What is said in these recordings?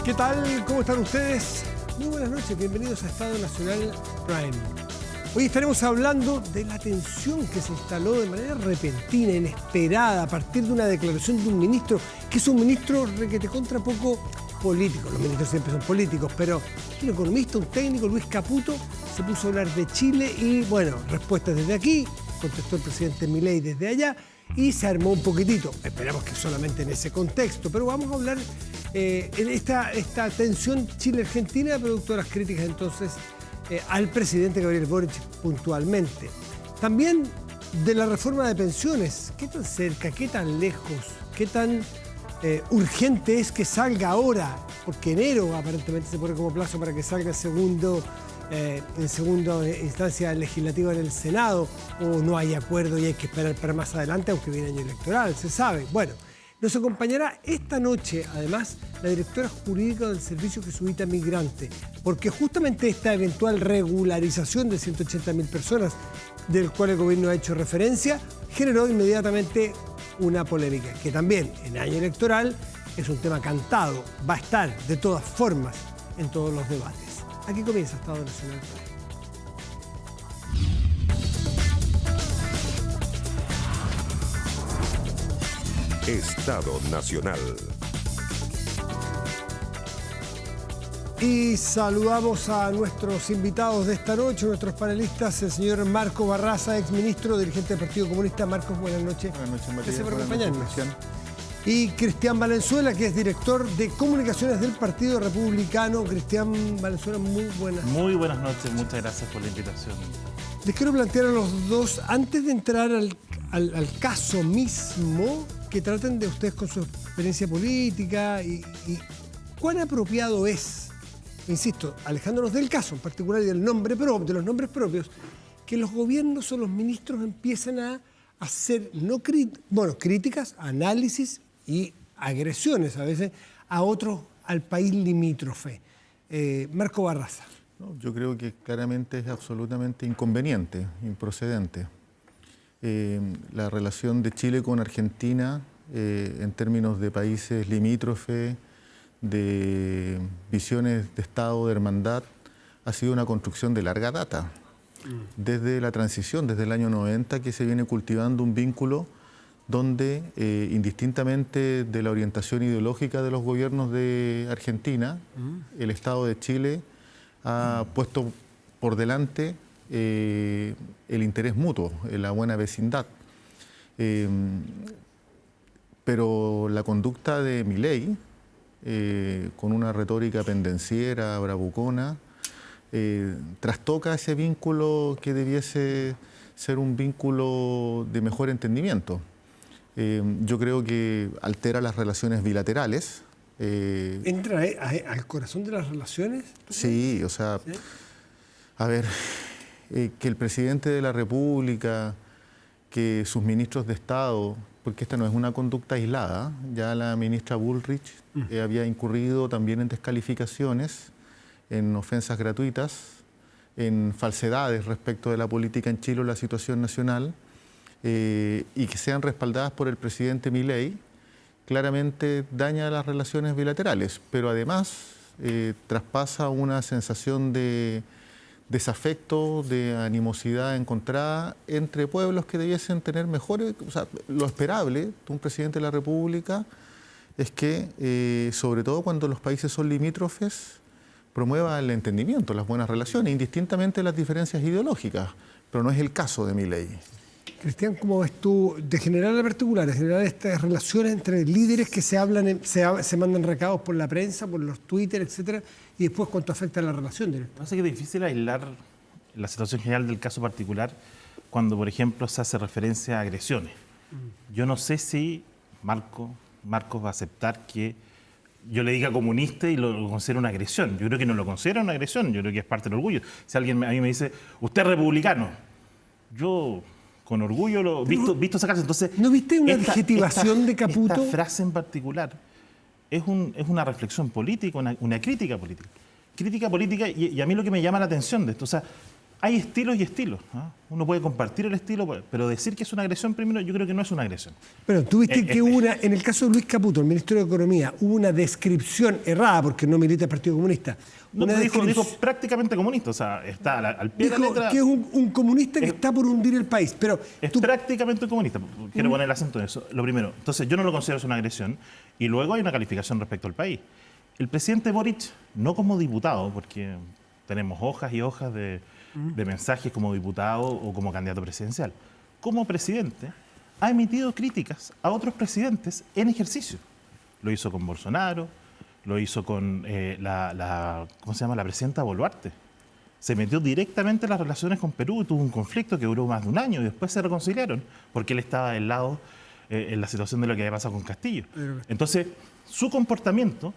¿Qué tal? ¿Cómo están ustedes? Muy buenas noches, bienvenidos a Estado Nacional Prime. Hoy estaremos hablando de la tensión que se instaló de manera repentina, inesperada, a partir de una declaración de un ministro, que es un ministro requete contra poco político. Los ministros siempre son políticos, pero un economista, un técnico, Luis Caputo, se puso a hablar de Chile y, bueno, respuestas desde aquí, contestó el presidente Milei desde allá y se armó un poquitito. Esperamos que solamente en ese contexto, pero vamos a hablar en esta tensión Chile-Argentina, producto de las críticas entonces al presidente Gabriel Boric puntualmente. También de la reforma de pensiones, ¿qué tan cerca, qué tan lejos, qué tan urgente es que salga ahora? Porque enero aparentemente se pone como plazo para que salga en segunda instancia legislativa en el Senado, o no hay acuerdo y hay que esperar para más adelante, aunque viene año electoral, se sabe. Bueno, nos acompañará esta noche, además, la directora jurídica del Servicio Jesuita Migrante, porque justamente esta eventual regularización de 180.000 personas, del cual el gobierno ha hecho referencia, generó inmediatamente una polémica, que también en año electoral es un tema cantado, va a estar de todas formas en todos los debates. Aquí comienza Estado Nacional. Estado Nacional. Y saludamos a nuestros invitados de esta noche, nuestros panelistas, el señor Marcos Barraza, exministro, dirigente del Partido Comunista. Marcos, buenas noches. Buenas noches, Matías. Gracias por acompañarnos. Cristian. Y Cristian Valenzuela, que es director de comunicaciones del Partido Republicano. Cristian Valenzuela, muy buenas. Muy buenas noches, muchas gracias por la invitación. Les quiero plantear a los dos, antes de entrar al caso mismo, que traten de ustedes con su experiencia política y cuán apropiado es, insisto, alejándonos del caso en particular y del nombre propio, de los nombres propios, que los gobiernos o los ministros empiezan a hacer críticas, análisis y agresiones a veces a otros, al país limítrofe. Marco Barraza. No, yo creo que claramente es absolutamente inconveniente, improcedente. La relación de Chile con Argentina en términos de países limítrofes, de visiones de Estado, de hermandad, ha sido una construcción de larga data. Desde la transición, desde el año 90, que se viene cultivando un vínculo donde, indistintamente de la orientación ideológica de los gobiernos de Argentina, el Estado de Chile ha puesto por delante el interés mutuo, la buena vecindad. Pero la conducta de Milei, con una retórica pendenciera, bravucona, trastoca ese vínculo que debiese ser un vínculo de mejor entendimiento. Yo creo que altera las relaciones bilaterales. ¿Entra al corazón de las relaciones? Sí, o sea, ¿Sí? A ver, que el presidente de la República, que sus ministros de Estado, porque esta no es una conducta aislada, ya la ministra Bullrich había incurrido también en descalificaciones, en ofensas gratuitas, en falsedades respecto de la política en Chile o la situación nacional, y que sean respaldadas por el presidente Milei, claramente daña las relaciones bilaterales, pero además traspasa una sensación de desafecto, de animosidad encontrada entre pueblos que debiesen tener mejores. O sea, lo esperable de un presidente de la República es que, sobre todo cuando los países son limítrofes, promueva el entendimiento, las buenas relaciones, indistintamente de las diferencias ideológicas, pero no es el caso de Milei. Cristian, ¿cómo ves tú, de general a particular, de generar estas relaciones entre líderes que se hablan, se mandan recados por la prensa, por los Twitter, etcétera, y después cuánto afecta a la relación directa? No sé, que es difícil aislar la situación general del caso particular cuando, por ejemplo, se hace referencia a agresiones. Yo no sé si Marcos va a aceptar que yo le diga comunista y lo considero una agresión. Yo creo que no lo considera una agresión, yo creo que es parte del orgullo. Si alguien a mí me dice, usted es republicano, yo con orgullo lo visto sacarse. Entonces, ¿no viste una adjetivación de Caputo? Esta frase en particular es una reflexión política, una crítica política. Crítica política, y a mí lo que me llama la atención de esto, o sea, hay estilos y estilos, ¿no? Uno puede compartir el estilo, pero decir que es una agresión primero, yo creo que no es una agresión. Pero tuviste que hubo una, en el caso de Luis Caputo, el ministro de Economía, hubo una descripción errada, porque no milita el Partido Comunista. No, dijo prácticamente comunista, o sea, está al pie de la letra. Que es un comunista que está por hundir el país, pero... Es prácticamente comunista, quiero poner el acento en eso, lo primero. Entonces, yo no lo considero una agresión, y luego hay una calificación respecto al país. El presidente Boric, no como diputado, porque tenemos hojas y hojas de mensajes como diputado o como candidato presidencial. Como presidente, ha emitido críticas a otros presidentes en ejercicio. Lo hizo con Bolsonaro, lo hizo con ¿cómo se llama? La presidenta Boluarte. Se metió directamente en las relaciones con Perú y tuvo un conflicto que duró más de un año y después se reconciliaron porque él estaba del lado en la situación de lo que había pasado con Castillo. Entonces, su comportamiento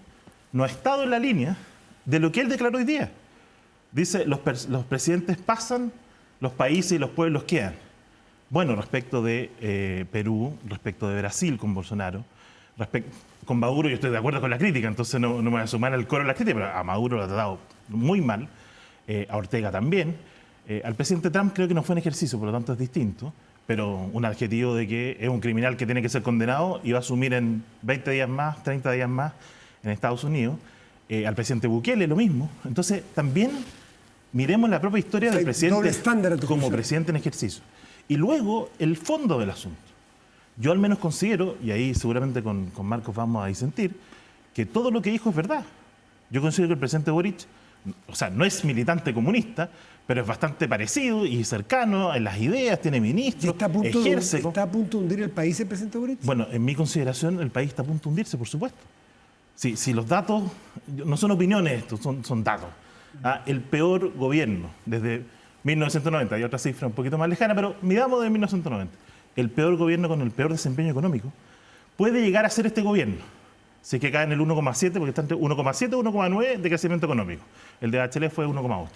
no ha estado en la línea de lo que él declaró hoy día. Dice, los presidentes pasan, los países y los pueblos quedan. Bueno, respecto de Perú, respecto de Brasil con Bolsonaro, con Maduro yo estoy de acuerdo con la crítica, entonces no me voy a sumar al coro de la crítica, pero a Maduro lo ha tratado muy mal, a Ortega también. Al presidente Trump creo que no fue en ejercicio, por lo tanto es distinto, pero un adjetivo de que es un criminal que tiene que ser condenado y va a asumir en 20 días más, 30 días más en Estados Unidos. Al presidente Bukele lo mismo. Entonces también miremos la propia historia del presidente como presidente en ejercicio. Y luego el fondo del asunto. Yo al menos considero, y ahí seguramente con Marcos vamos a disentir, que todo lo que dijo es verdad. Yo considero que el presidente Boric, o sea, no es militante comunista, pero es bastante parecido y cercano en las ideas, tiene ministros, ejerce... ¿Está a punto de hundir el país el presidente Boric? Bueno, en mi consideración el país está a punto de hundirse, por supuesto. Si los datos, no son opiniones estos, son datos. El peor gobierno desde 1990, hay otra cifra un poquito más lejana, pero midamos de 1990. El peor gobierno con el peor desempeño económico puede llegar a ser este gobierno. Si es que cae en el 1,7, porque está entre 1,7 y 1,9 de crecimiento económico. El de Bachelet fue 1,8.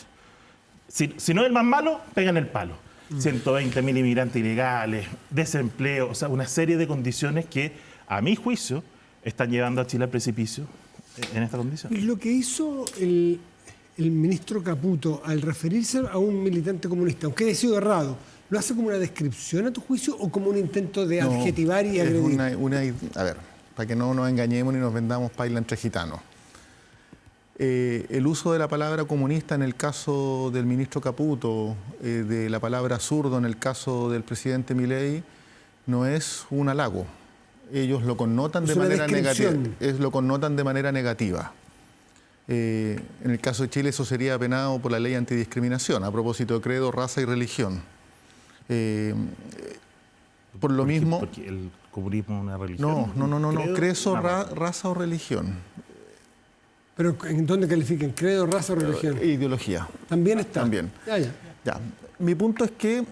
Si no es el más malo, pega en el palo. 120.000 inmigrantes ilegales, desempleo, o sea, una serie de condiciones que, a mi juicio, están llevando a Chile al precipicio en esta condición. Lo que hizo el ministro Caputo al referirse a un militante comunista, aunque haya sido errado, ¿lo hace como una descripción a tu juicio o como un intento de adjetivar y agredir? A ver, para que no nos engañemos ni nos vendamos paila entre gitanos. El uso de la palabra comunista en el caso del ministro Caputo, de la palabra zurdo en el caso del presidente Milei, no es un halago. Ellos lo connotan de manera negativa. Lo connotan de manera negativa. En el caso de Chile eso sería penado por la ley antidiscriminación, a propósito de credo, raza y religión. Por lo mismo... Porque el comunismo es una religión. No. Credo, raza o religión. ¿Pero en dónde califiquen? ¿Credo, raza o religión? Ideología. ¿También está? También. Ya. Mi punto es que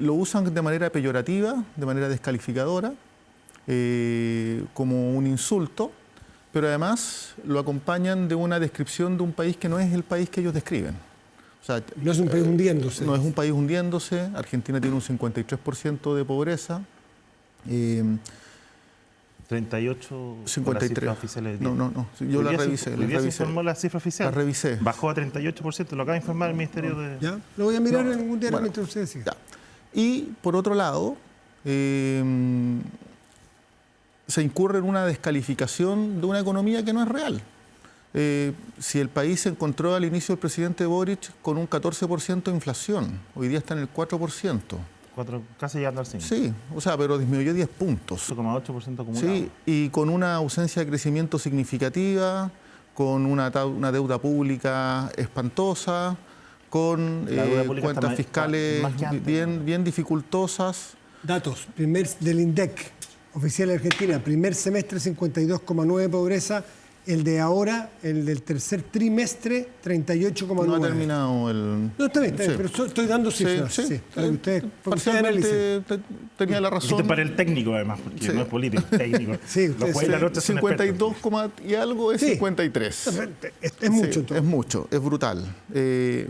lo usan de manera peyorativa, de manera descalificadora, como un insulto, pero además lo acompañan de una descripción de un país que no es el país que ellos describen. O sea, no es un país hundiéndose. No es un país hundiéndose. Argentina tiene un 53% de pobreza. 38 53 oficiales. No. Yo la revisé. Se informó la cifra oficial. La revisé. Bajó a 38%. Lo acaba de informar el Ministerio de... ¿Ya? Lo voy a mirar en algún diario mientras ustedes sigan. Y por otro lado, se incurre en una descalificación de una economía que no es real. Si el país se encontró al inicio del presidente Boric con un 14% de inflación, hoy día está en el 4%. Casi llegando al 5%. Sí, o sea, pero disminuyó 10 puntos. 8,8% acumulado. Sí, y con una ausencia de crecimiento significativa, con una deuda pública espantosa, con cuentas fiscales bien dificultosas. Datos, del INDEC, oficial de Argentina, primer semestre 52,9 pobreza, el de ahora, el del tercer trimestre, 38,9. No ha terminado el... No, está bien, pero estoy dando cifras. Sí, para que ustedes parcialmente tenía la razón. Para el técnico, además, porque no es político, es técnico. Sí, 52, y algo es 53. Es mucho. Es mucho, es brutal.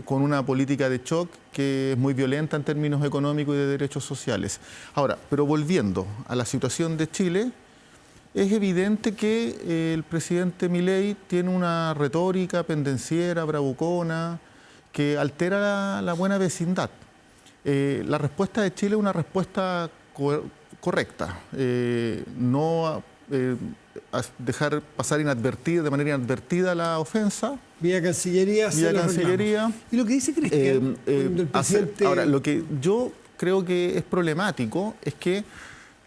Con una política de shock que es muy violenta en términos económicos y de derechos sociales. Ahora, pero volviendo a la situación de Chile, es evidente que el presidente Milei tiene una retórica pendenciera, bravucona, que altera la buena vecindad. La respuesta de Chile es una respuesta correcta. No dejar pasar inadvertida, de manera inadvertida la ofensa. Vía Cancillería. Vía Cancillería. Y lo que dice Cristian, cuando el presidente... Ahora, lo que yo creo que es problemático es que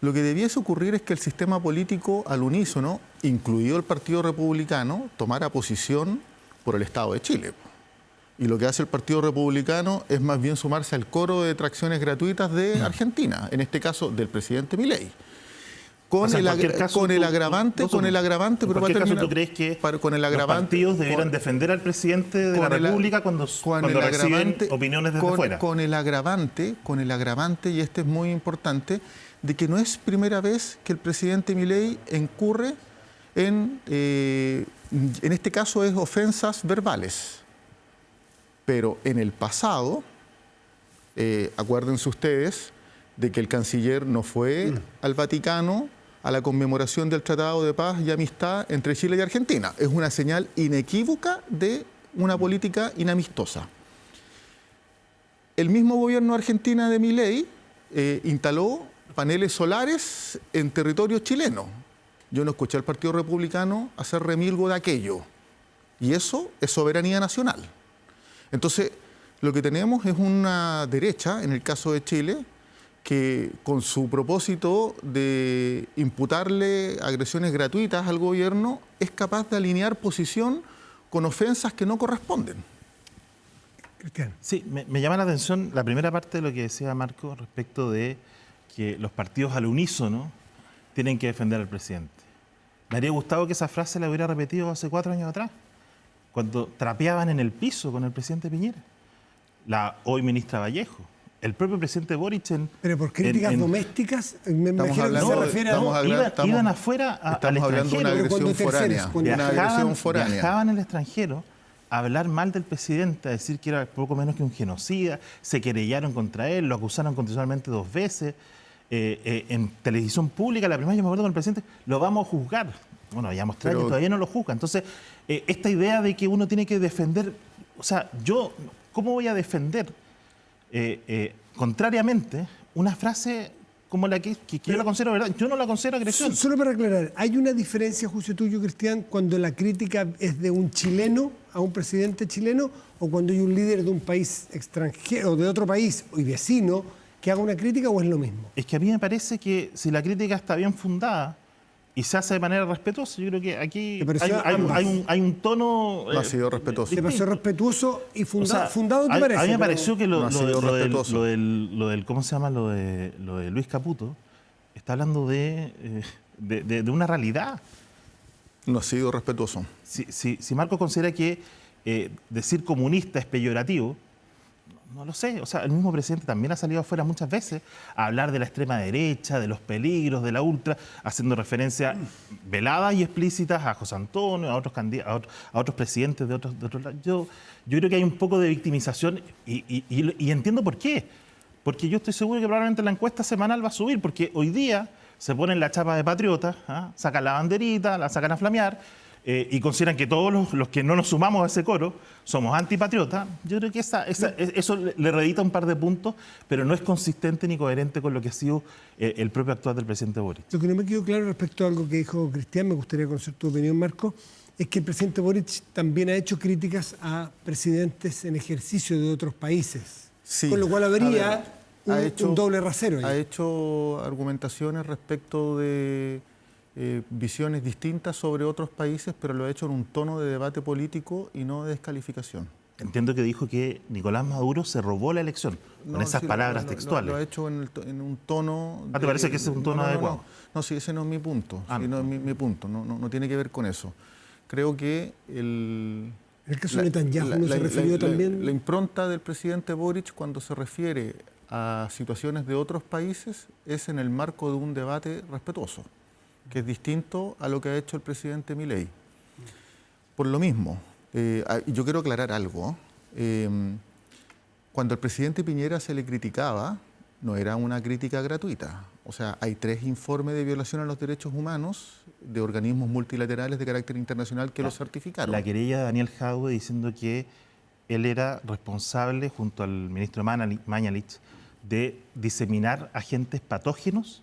lo que debiese ocurrir es que el sistema político al unísono, incluido el Partido Republicano, tomara posición por el Estado de Chile. Y lo que hace el Partido Republicano es más bien sumarse al coro de detracciones gratuitas de Argentina, en este caso del presidente Milei. Con el agravante, pero para terminar, ¿tú crees que los partidos debieran defender al presidente de la República cuando reciben opiniones desde fuera? Con el agravante, y este es muy importante, de que no es primera vez que el presidente Milei incurre en este caso es ofensas verbales. Pero en el pasado, acuérdense ustedes de que el canciller no fue al Vaticano a la conmemoración del Tratado de Paz y Amistad entre Chile y Argentina. Es una señal inequívoca de una política inamistosa. El mismo gobierno de Argentina de Milei instaló paneles solares en territorio chileno. Yo no escuché al Partido Republicano hacer remilgo de aquello. Y eso es soberanía nacional. Entonces, lo que tenemos es una derecha, en el caso de Chile, que con su propósito de imputarle agresiones gratuitas al gobierno, es capaz de alinear posición con ofensas que no corresponden. Cristian. Sí, me llama la atención la primera parte de lo que decía Marco respecto de que los partidos al unísono tienen que defender al presidente. Me habría gustado que esa frase la hubiera repetido hace 4 años atrás, cuando trapeaban en el piso con el presidente Piñera, la hoy ministra Vallejo, el propio presidente Boric Pero por críticas domésticas, me imagino que se refiere a... Iban afuera al extranjero. De una agresión foránea. Viajaban al extranjero a hablar mal del presidente, a decir que era poco menos que un genocida, se querellaron contra él, lo acusaron constitucionalmente 2 veces. En televisión pública, la primera, yo me acuerdo con el presidente, lo vamos a juzgar. Bueno, ya mostré que todavía no lo juzga. Entonces, esta idea de que uno tiene que defender, o sea, ¿cómo voy a defender contrariamente una frase como la que yo la considero verdad? Yo no la considero agresión. Solo para aclarar, ¿hay una diferencia, juicio tuyo, Cristian, cuando la crítica es de un chileno a un presidente chileno o cuando hay un líder de un país extranjero, de otro país y vecino, que haga una crítica, o es lo mismo? Es que a mí me parece que si la crítica está bien fundada y se hace de manera respetuosa, yo creo que aquí hay un tono... No ha sido respetuoso. ¿Te pareció respetuoso y fundado? ¿Fundado te parece? A mí me pareció que lo del ¿cómo se llama? Lo de Luis Caputo está hablando de una realidad. No ha sido respetuoso. Si Marcos considera que decir comunista es peyorativo, no lo sé. O sea, el mismo presidente también ha salido afuera muchas veces a hablar de la extrema derecha, de los peligros, de la ultra, haciendo referencias veladas y explícitas a José Antonio, a otros presidentes de otros lados. Yo creo que hay un poco de victimización y entiendo por qué. Porque yo estoy seguro que probablemente la encuesta semanal va a subir, porque hoy día se ponen la chapa de patriota, sacan la banderita, la sacan a flamear, y consideran que todos los que no nos sumamos a ese coro somos antipatriotas. Yo creo que eso le redita un par de puntos, pero no es consistente ni coherente con lo que ha sido el propio actuar del presidente Boric. Lo que no me quedó claro respecto a algo que dijo Cristian, me gustaría conocer tu opinión, Marco, es que el presidente Boric también ha hecho críticas a presidentes en ejercicio de otros países. Sí. Con lo cual habría un doble rasero ahí. Ha hecho argumentaciones respecto de visiones distintas sobre otros países, pero lo ha hecho en un tono de debate político y no de descalificación. Entiendo que dijo que Nicolás Maduro se robó la elección, con esas palabras textuales. Lo ha hecho en un tono... ¿Te parece que ese es un tono adecuado? No, sí, ese no es mi punto. Mi punto, no tiene que ver con eso. Creo que el caso de Netanyahu no se refirió también... La impronta del presidente Boric cuando se refiere a situaciones de otros países es en el marco de un debate respetuoso, que es distinto a lo que ha hecho el presidente Milei. Por lo mismo, yo quiero aclarar algo. Cuando al presidente Piñera se le criticaba, no era una crítica gratuita. O sea, hay 3 informes de violación a los derechos humanos de organismos multilaterales de carácter internacional que lo certificaron. La querella de Daniel Jadwe diciendo que él era responsable, junto al ministro Mañalich, de diseminar agentes patógenos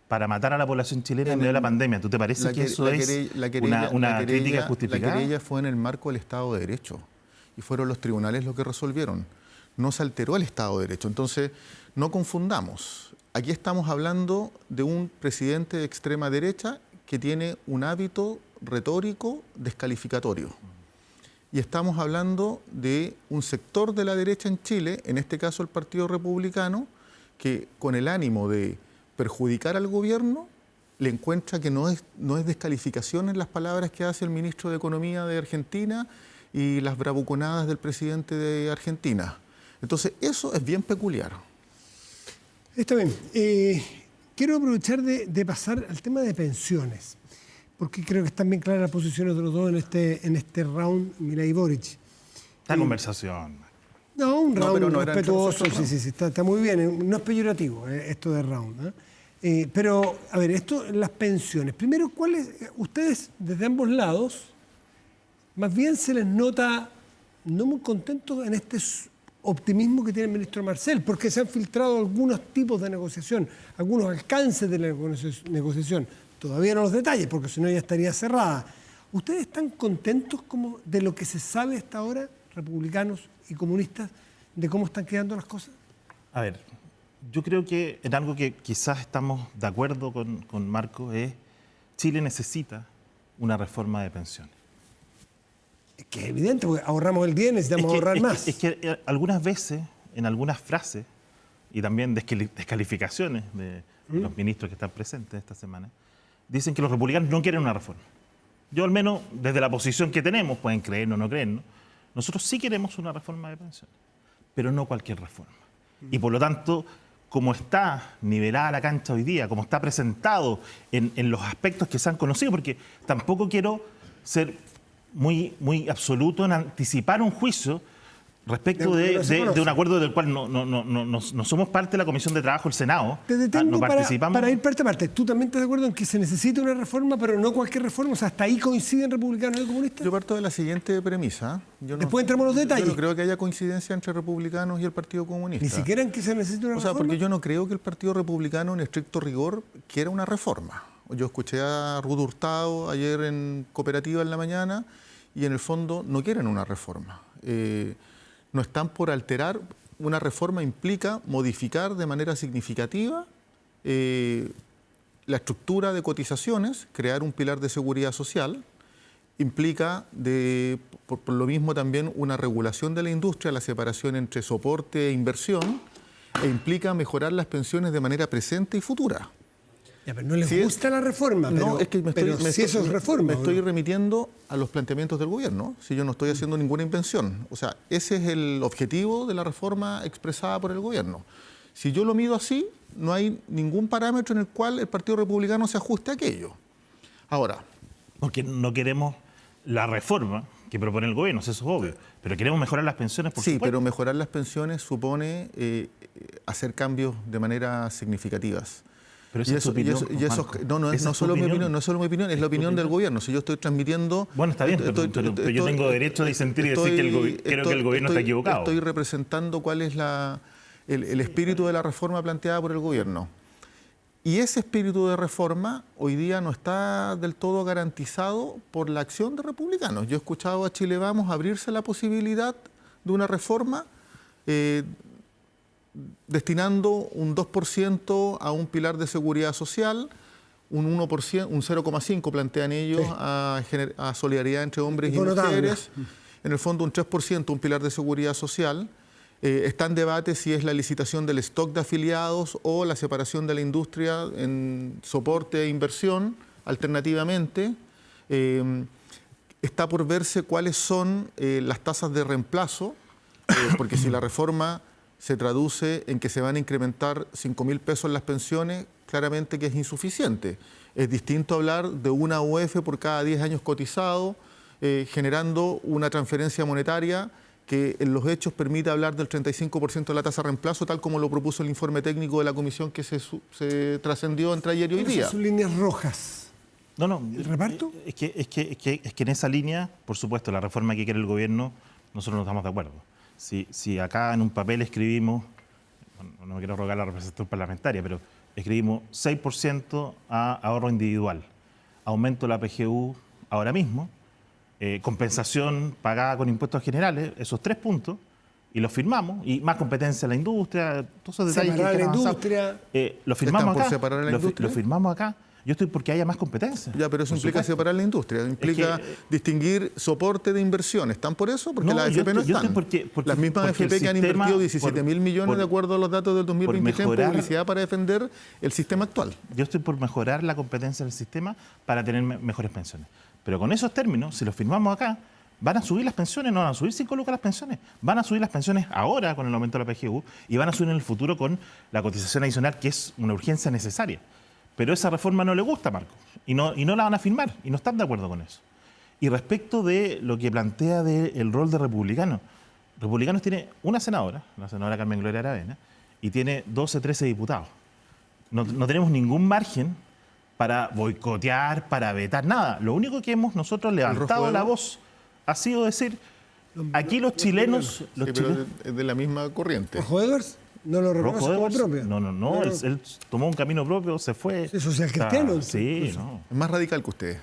para matar a la población chilena en medio de la pandemia. ¿Tú te parece que eso es una crítica justificada? La querella fue en el marco del Estado de Derecho y fueron los tribunales los que resolvieron. No se alteró el Estado de Derecho. Entonces, no confundamos. Aquí estamos hablando de un presidente de extrema derecha que tiene un hábito retórico descalificatorio. Y estamos hablando de un sector de la derecha en Chile, en este caso el Partido Republicano, que con el ánimo de perjudicar al gobierno, le encuentra que no es descalificación en las palabras que hace el ministro de Economía de Argentina y las bravuconadas del presidente de Argentina. Entonces, eso es bien peculiar. Está bien. Quiero aprovechar de pasar al tema de pensiones, porque creo que están bien claras las posiciones de los dos en este round, Milei y Boric. Esta conversación. No, un round pero no respetuoso, sí, está muy bien, no es peyorativo esto de round. Pero, a ver, las pensiones. Primero, ustedes desde ambos lados, más bien se les nota no muy contentos en este optimismo que tiene el ministro Marcel, porque se han filtrado algunos tipos de negociación, algunos alcances de la negociación. Todavía no los detalles, porque si no ya estaría cerrada. ¿Ustedes están contentos como de lo que se sabe hasta ahora, republicanos y comunistas, de cómo están quedando las cosas? A ver, yo creo que en algo que quizás estamos de acuerdo con Marco es Chile necesita una reforma de pensiones. Es que es evidente, porque ahorramos el día y necesitamos ahorrar más. Es que algunas veces, en algunas frases, y también descalificaciones de los ministros que están presentes esta semana, dicen que los republicanos no quieren una reforma. Yo al menos, desde la posición que tenemos, pueden creernos o no creernos, nosotros sí queremos una reforma de pensiones, pero no cualquier reforma. Y por lo tanto, como está nivelada la cancha hoy día, como está presentado en los aspectos que se han conocido, porque tampoco quiero ser muy absoluto en anticipar un juicio respecto de un acuerdo del cual no somos parte de la Comisión de Trabajo del Senado. Te detengo no participamos. para ir parte a parte. ¿Tú también estás de acuerdo en que se necesita una reforma, pero no cualquier reforma? O sea, ¿hasta ahí coinciden republicanos y comunistas? Yo parto de la siguiente premisa. Después entramos en los detalles. Yo no creo que haya coincidencia entre republicanos y el Partido Comunista. ¿Ni siquiera en que se necesita una reforma? Porque yo no creo que el Partido Republicano, en estricto rigor, quiera una reforma. Yo escuché a Ruth Hurtado ayer en Cooperativa en la mañana y en el fondo no quieren una reforma. No están por alterar. Una reforma implica modificar de manera significativa la estructura de cotizaciones, crear un pilar de seguridad social, implica por lo mismo también una regulación de la industria, la separación entre soporte e inversión, e implica mejorar las pensiones de manera presente y futura. Ya, pero no les gusta la reforma, pero, no, es que eso es reforma. Me estoy remitiendo a los planteamientos del gobierno, si yo no estoy haciendo ninguna invención. O sea, ese es el objetivo de la reforma expresada por el gobierno. Si yo lo mido así, no hay ningún parámetro en el cual el Partido Republicano se ajuste a aquello. Ahora, porque no queremos la reforma que propone el gobierno, eso es obvio, pero queremos mejorar las pensiones, por supuesto. Sí, pero mejorar las pensiones supone hacer cambios de manera significativas. Pero esa es tu opinión, no solo mi opinión, no es solo mi opinión, es la opinión del gobierno. Si yo estoy transmitiendo... Bueno, está bien, pero yo tengo derecho a disentir y decir que creo que el gobierno está equivocado. Estoy representando cuál es el espíritu de la reforma planteada por el gobierno. Y ese espíritu de reforma hoy día no está del todo garantizado por la acción de republicanos. Yo he escuchado a Chile Vamos abrirse la posibilidad de una reforma destinando un 2% a un pilar de seguridad social, un 1%, un 0,5% plantean ellos, sí, a solidaridad entre hombres y mujeres, en el fondo un 3% un pilar de seguridad social. Está en debate si es la licitación del stock de afiliados o la separación de la industria en soporte e inversión, alternativamente. Está por verse cuáles son las tasas de reemplazo, porque si la reforma se traduce en que se van a incrementar 5.000 pesos en las pensiones, claramente que es insuficiente. Es distinto hablar de una UF por cada 10 años cotizado, generando una transferencia monetaria que en los hechos permite hablar del 35% de la tasa de reemplazo, tal como lo propuso el informe técnico de la comisión que se trascendió entre ayer y hoy día. Son líneas rojas. No. ¿El reparto? Es que en esa línea, por supuesto, la reforma que quiere el gobierno nosotros no estamos de acuerdo. Si acá en un papel escribimos, no me quiero rogar la representación parlamentaria, pero escribimos 6% a ahorro individual, aumento de la PGU ahora mismo, compensación pagada con impuestos generales, esos 3 puntos, y los firmamos, y más competencia en la industria, todos esos detalles separar que la avanzado. industria. Lo firmamos por acá. separar la industria? Lo firmamos acá. Yo estoy porque haya más competencia. Ya, pero eso por implica supuesto. separar la industria, implica distinguir soporte de inversión. ¿Están por eso? Porque No, las yo AFP no estoy- yo están. estoy porque Las mismas el AFP que han sistema, invertido 17.000 millones de acuerdo a los datos del 2023 en mejorar- publicidad para defender el sistema actual. Yo estoy por mejorar la competencia del sistema para tener mejores pensiones. Pero con esos términos, si los firmamos acá, van a subir las pensiones, no van a subir 5 lucas las pensiones. Van a subir las pensiones ahora con el aumento de la PGU y van a subir en el futuro con la cotización adicional, que es una urgencia necesaria. Pero esa reforma no le gusta a Marco y no la van a firmar y no están de acuerdo con eso. Y respecto de lo que plantea del rol de republicanos tiene una senadora, la senadora Carmen Gloria Aravena, y tiene 12, 13 diputados. No tenemos ningún margen para boicotear, para vetar, nada. Lo único que hemos nosotros levantado Rojo la Evo. voz ha sido decir, aquí los chilenos... Sí, pero es de la misma corriente. ¿Rojo Edwards? No lo reconoce Rojo como Edwards, propio. no, él tomó un camino propio, se fue. Sí, social cristiano, Sí, incluso. no. Es más radical que ustedes.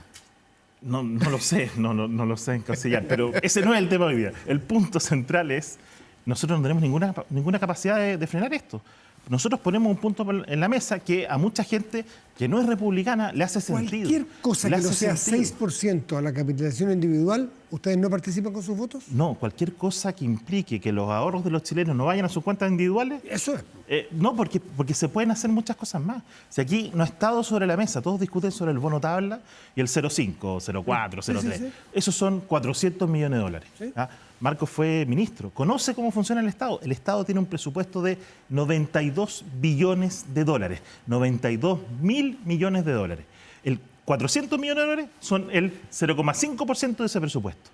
No lo sé, no lo sé encasillar, pero ese no es el tema hoy día. El punto central es, nosotros no tenemos ninguna capacidad de frenar esto. Nosotros ponemos un punto en la mesa que a mucha gente que no es republicana le hace sentido. Cualquier cosa Le que no hace sea sentido. 6% a la capitalización individual, ¿ustedes no participan con sus votos? No, cualquier cosa que implique que los ahorros de los chilenos no vayan a sus cuentas individuales, Eso es. no, porque se pueden hacer muchas cosas más. Si aquí no ha estado sobre la mesa, todos discuten sobre el bono tabla y el 0,5, 0,4, 0,3. sí. Esos son 400 millones de dólares. Sí. ¿Ah? Marcos fue ministro, conoce cómo funciona el Estado. El Estado tiene un presupuesto de 92 billones de dólares, 92 mil millones de dólares. El 400 millones de dólares son el 0,5% de ese presupuesto.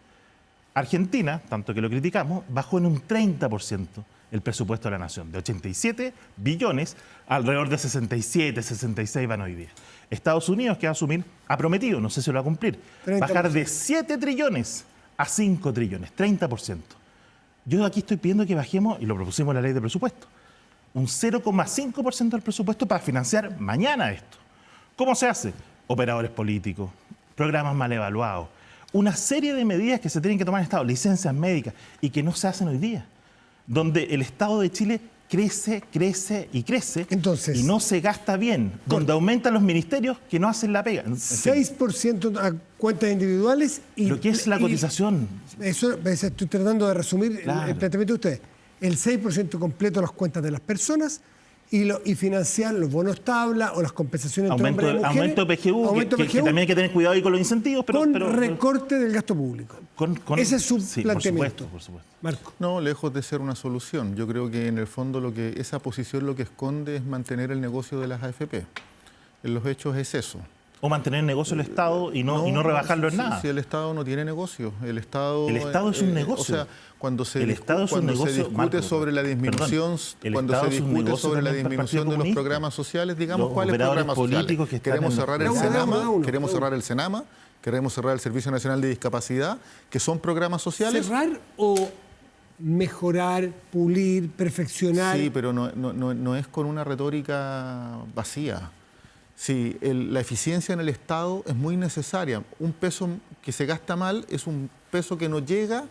Argentina, tanto que lo criticamos, bajó en un 30% el presupuesto de la nación. De 87 billones, alrededor de 67, 66 van hoy día. Estados Unidos, que va a asumir, ha prometido, no sé si lo va a cumplir, 30%. bajar de 7 trillones a 5 trillones, 30%. Yo aquí estoy pidiendo que bajemos, y lo propusimos en la ley de presupuesto, un 0,5% del presupuesto para financiar mañana esto. ¿Cómo se hace? Operadores políticos, programas mal evaluados, una serie de medidas que se tienen que tomar en el Estado, licencias médicas, y que no se hacen hoy día, donde el Estado de Chile crece y crece, Entonces, y no se gasta bien, donde aumentan los ministerios que no hacen la pega. En fin, 6% a cuentas individuales y... lo que es la cotización. Eso estoy tratando de resumir Claro. el planteamiento de ustedes. El 6% completo a las cuentas de las personas y financiar los bonos tabla o las compensaciones entre hombres y mujeres. Aumento de PGU, aumento que también hay que tener cuidado ahí con los incentivos, pero... con pero- recorte del gasto público. Ese es su sí, planteamiento. Por supuesto. Marco. No, lejos de ser una solución. Yo creo que en el fondo esa posición lo que esconde es mantener el negocio de las AFP. En los hechos es eso. O mantener el negocio del Estado y no rebajarlo en nada. Si el Estado no tiene negocio. El Estado Es un negocio. O sea, cuando se, El Estado es un cuando se negocio, discute Marco, sobre la disminución, perdón, el cuando Estado se es un discute negocio sobre la también para el Partido disminución de los Comunista. programas sociales, digamos Los cuáles operadores programas políticos sociales. que están Queremos en los cerrar el programas. Senama, Cada uno. queremos cerrar el Senama, queremos cerrar el Servicio Nacional de Discapacidad, que son programas sociales. ¿Cerrar o mejorar, pulir, perfeccionar? Sí, pero no es con una retórica vacía. Sí, la eficiencia en el Estado es muy necesaria. Un peso que se gasta mal es un peso que no llega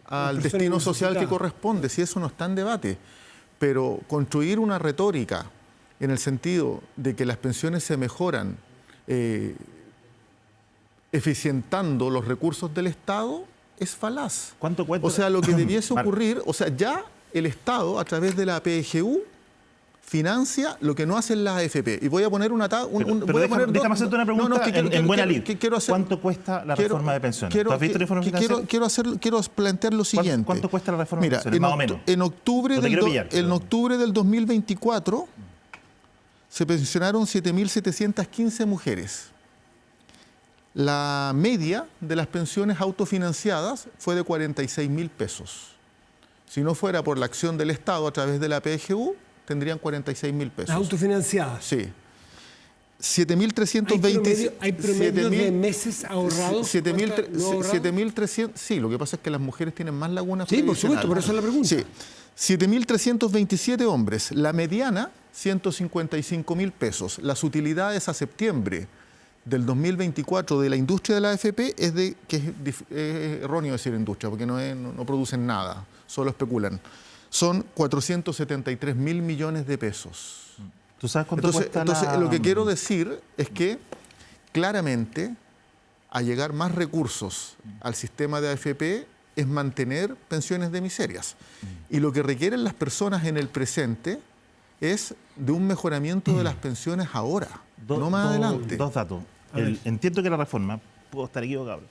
al persona destino social que necesitada. corresponde, si eso no está en debate. Pero construir una retórica en el sentido de que las pensiones se mejoran eficientando los recursos del Estado es falaz. ¿Cuánto cuesta? O sea, lo que debiese Marco, ocurrir, o sea, ya el Estado, a través de la PGU, financia lo que no hacen las AFP. Y voy a poner déjame hacerte una pregunta en buena lid. ¿Cuánto cuesta la reforma de pensiones? ¿Tú has visto el informe financiero? Quiero plantear lo siguiente. ¿Cuánto cuesta la reforma de Mira, pensiones? Más o menos. En octubre, No te quiero pillar, pero- en octubre del 2024 se pensionaron 7.715 mujeres. La media de las pensiones autofinanciadas fue de 46.000 pesos. Si no fuera por la acción del Estado a través de la PGU, tendrían 46.000 pesos. Las autofinanciadas. Sí. 7.320. ¿Hay promedio de meses ahorrados? 7.300. Sí, lo que pasa es que las mujeres tienen más lagunas. Sí, por supuesto, por eso es la pregunta. Sí. 7.327 hombres. La mediana, 155.000 pesos. Las utilidades a septiembre del 2024 de la industria de la AFP es de que es erróneo decir industria, porque no producen nada, solo especulan. Son 473.000 millones de pesos. ¿Tú sabes cuánto cuesta entonces lo que quiero decir es que claramente al llegar más recursos al sistema de AFP es mantener pensiones de miserias. Y lo que requieren las personas en el presente es de un mejoramiento de las pensiones ahora, no más adelante. Dos datos. Entiendo que la reforma, puedo estar equivocado,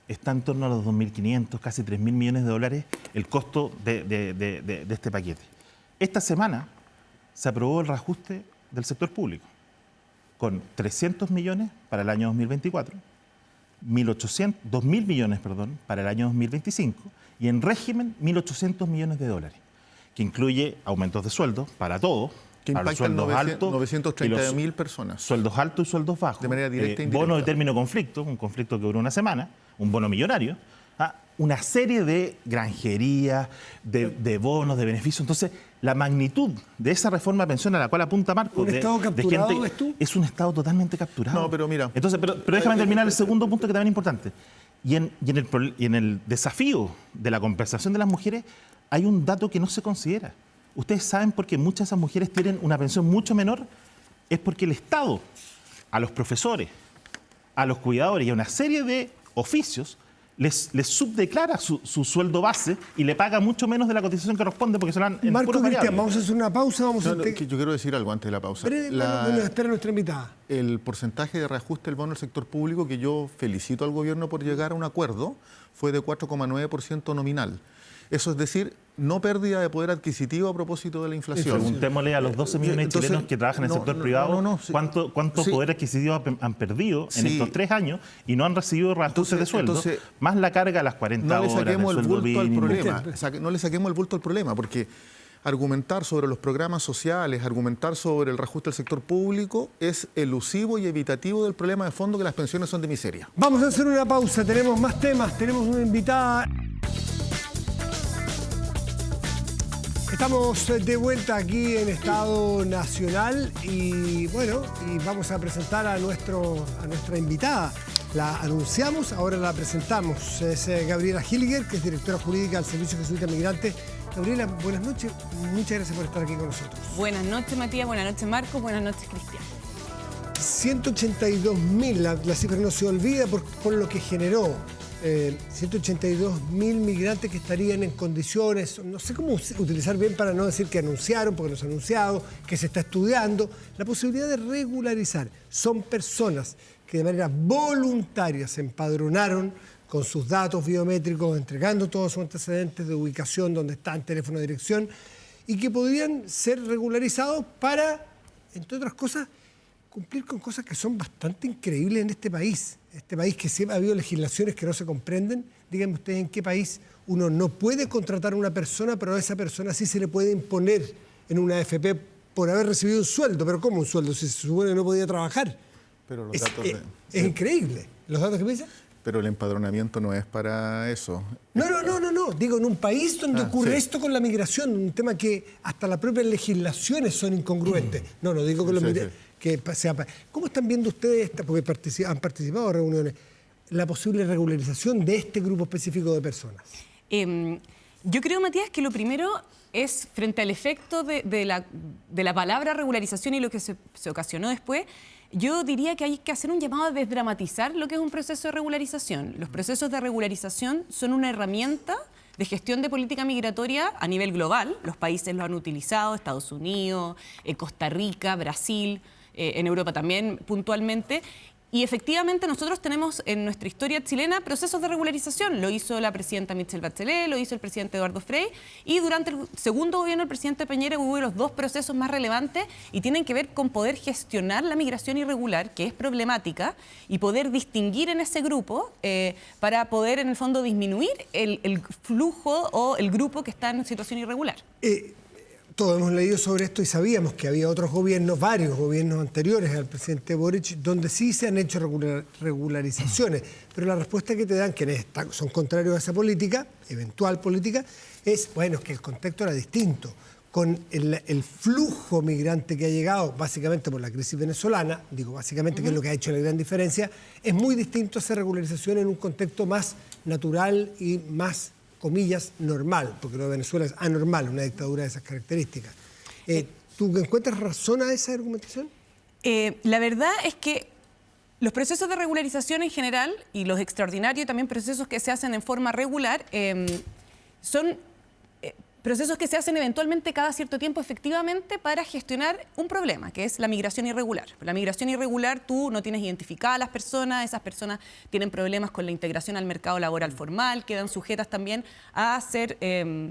está en torno a los 2.500, casi 3.000 millones de dólares el costo de este paquete. Esta semana se aprobó el reajuste del sector público con 300 millones para el año 2024, 2.000 millones para el año 2025 y en régimen 1.800 millones de dólares, que incluye aumentos de sueldos para todos, que para los impactan sueldos altos, 930.000 personas. Sueldos altos y sueldos bajos. De manera directa e indirecta. Bono de término conflicto, un conflicto que duró una semana, un bono millonario, una serie de granjerías, de bonos, de beneficios. Entonces, la magnitud de esa reforma de pensión a la cual apunta Marco, ¿Un Estado capturado, gente, ves tú? es un Estado totalmente capturado. No, pero mira. Entonces, pero déjame terminar el segundo punto que también es importante. Y en el desafío de la compensación de las mujeres hay un dato que no se considera. Ustedes saben por qué muchas de esas mujeres tienen una pensión mucho menor, es porque el Estado, a los profesores, a los cuidadores y a una serie de oficios, les subdeclara su sueldo base y le paga mucho menos de la cotización que corresponde porque se lo dan en Marco puros Cristian, variables. vamos a hacer una pausa. Yo quiero decir algo antes de la pausa. Bueno, espera nuestra invitada. El porcentaje de reajuste del bono del sector público, que yo felicito al gobierno por llegar a un acuerdo, fue de 4,9% nominal. Eso es decir, no pérdida de poder adquisitivo a propósito de la inflación. Preguntémosle a los 12 millones de chilenos que trabajan en el sector privado cuánto poder adquisitivo han perdido en estos 3 años y no han recibido reajustes de sueldo, más la carga a las 40 horas del sueldo mínimo. No le saquemos el bulto al problema, porque argumentar sobre los programas sociales, argumentar sobre el reajuste del sector público es elusivo y evitativo del problema de fondo, que las pensiones son de miseria. Vamos a hacer una pausa, tenemos más temas, tenemos una invitada. Estamos de vuelta aquí en Estado Nacional y bueno, y vamos a presentar a nuestra invitada. La anunciamos, ahora la presentamos. Es Gabriela Hilliger, que es directora jurídica del Servicio Jesuita Migrante. Gabriela, buenas noches. Muchas gracias por estar aquí con nosotros. Buenas noches, Matías. Buenas noches, Marco. Buenas noches, Cristian. 182.000, la cifra no se olvida por lo que generó. 182.000 migrantes que estarían en condiciones, no sé cómo utilizar bien para no decir que anunciaron, porque no se ha anunciado, que se está estudiando, la posibilidad de regularizar. Son personas que de manera voluntaria se empadronaron con sus datos biométricos, entregando todos sus antecedentes de ubicación, donde están, teléfono, dirección, y que podrían ser regularizados para, entre otras cosas, cumplir con cosas que son bastante increíbles en este país. Este país que siempre ha habido legislaciones que no se comprenden. Díganme ustedes en qué país uno no puede contratar a una persona, pero a esa persona sí se le puede imponer en una AFP por haber recibido un sueldo. ¿Pero cómo un sueldo? Si se supone que no podía trabajar. Pero los datos es increíble. ¿Los datos que me dicen? Pero el empadronamiento no es para eso. No. Digo, en un país donde ocurre esto con la migración, un tema que hasta las propias legislaciones son incongruentes. No digo que los ¿Cómo están viendo ustedes, porque han participado en reuniones, la posible regularización de este grupo específico de personas? Yo creo, Matías, que lo primero es, frente al efecto de la palabra regularización y lo que se ocasionó después, yo diría que hay que hacer un llamado a desdramatizar lo que es un proceso de regularización. Los procesos de regularización son una herramienta de gestión de política migratoria a nivel global. Los países lo han utilizado, Estados Unidos, Costa Rica, Brasil, en Europa también puntualmente. Y efectivamente nosotros tenemos en nuestra historia chilena procesos de regularización. Lo hizo la presidenta Michelle Bachelet, lo hizo el presidente Eduardo Frei, y durante el segundo gobierno del presidente Piñera hubo los 2 procesos más relevantes y tienen que ver con poder gestionar la migración irregular, que es problemática, y poder distinguir en ese grupo para poder en el fondo disminuir el flujo o el grupo que está en situación irregular. Todos hemos leído sobre esto y sabíamos que había otros gobiernos, varios gobiernos anteriores al presidente Boric, donde sí se han hecho regularizaciones, pero la respuesta que te dan, quienes son contrarios a esa política, eventual política, es, bueno, que el contexto era distinto. Con el flujo migrante que ha llegado, básicamente por la crisis venezolana, digo básicamente que es lo que ha hecho la gran diferencia, es muy distinto hacer regularización en un contexto más natural y más, comillas, normal, porque lo de Venezuela es anormal, una dictadura de esas características. ¿Tú encuentras razón a esa argumentación? La verdad es que los procesos de regularización en general y los extraordinarios y también procesos que se hacen en forma regular son procesos que se hacen eventualmente cada cierto tiempo efectivamente para gestionar un problema, que es la migración irregular. La migración irregular, tú no tienes identificadas a las personas, esas personas tienen problemas con la integración al mercado laboral formal, quedan sujetas también a ser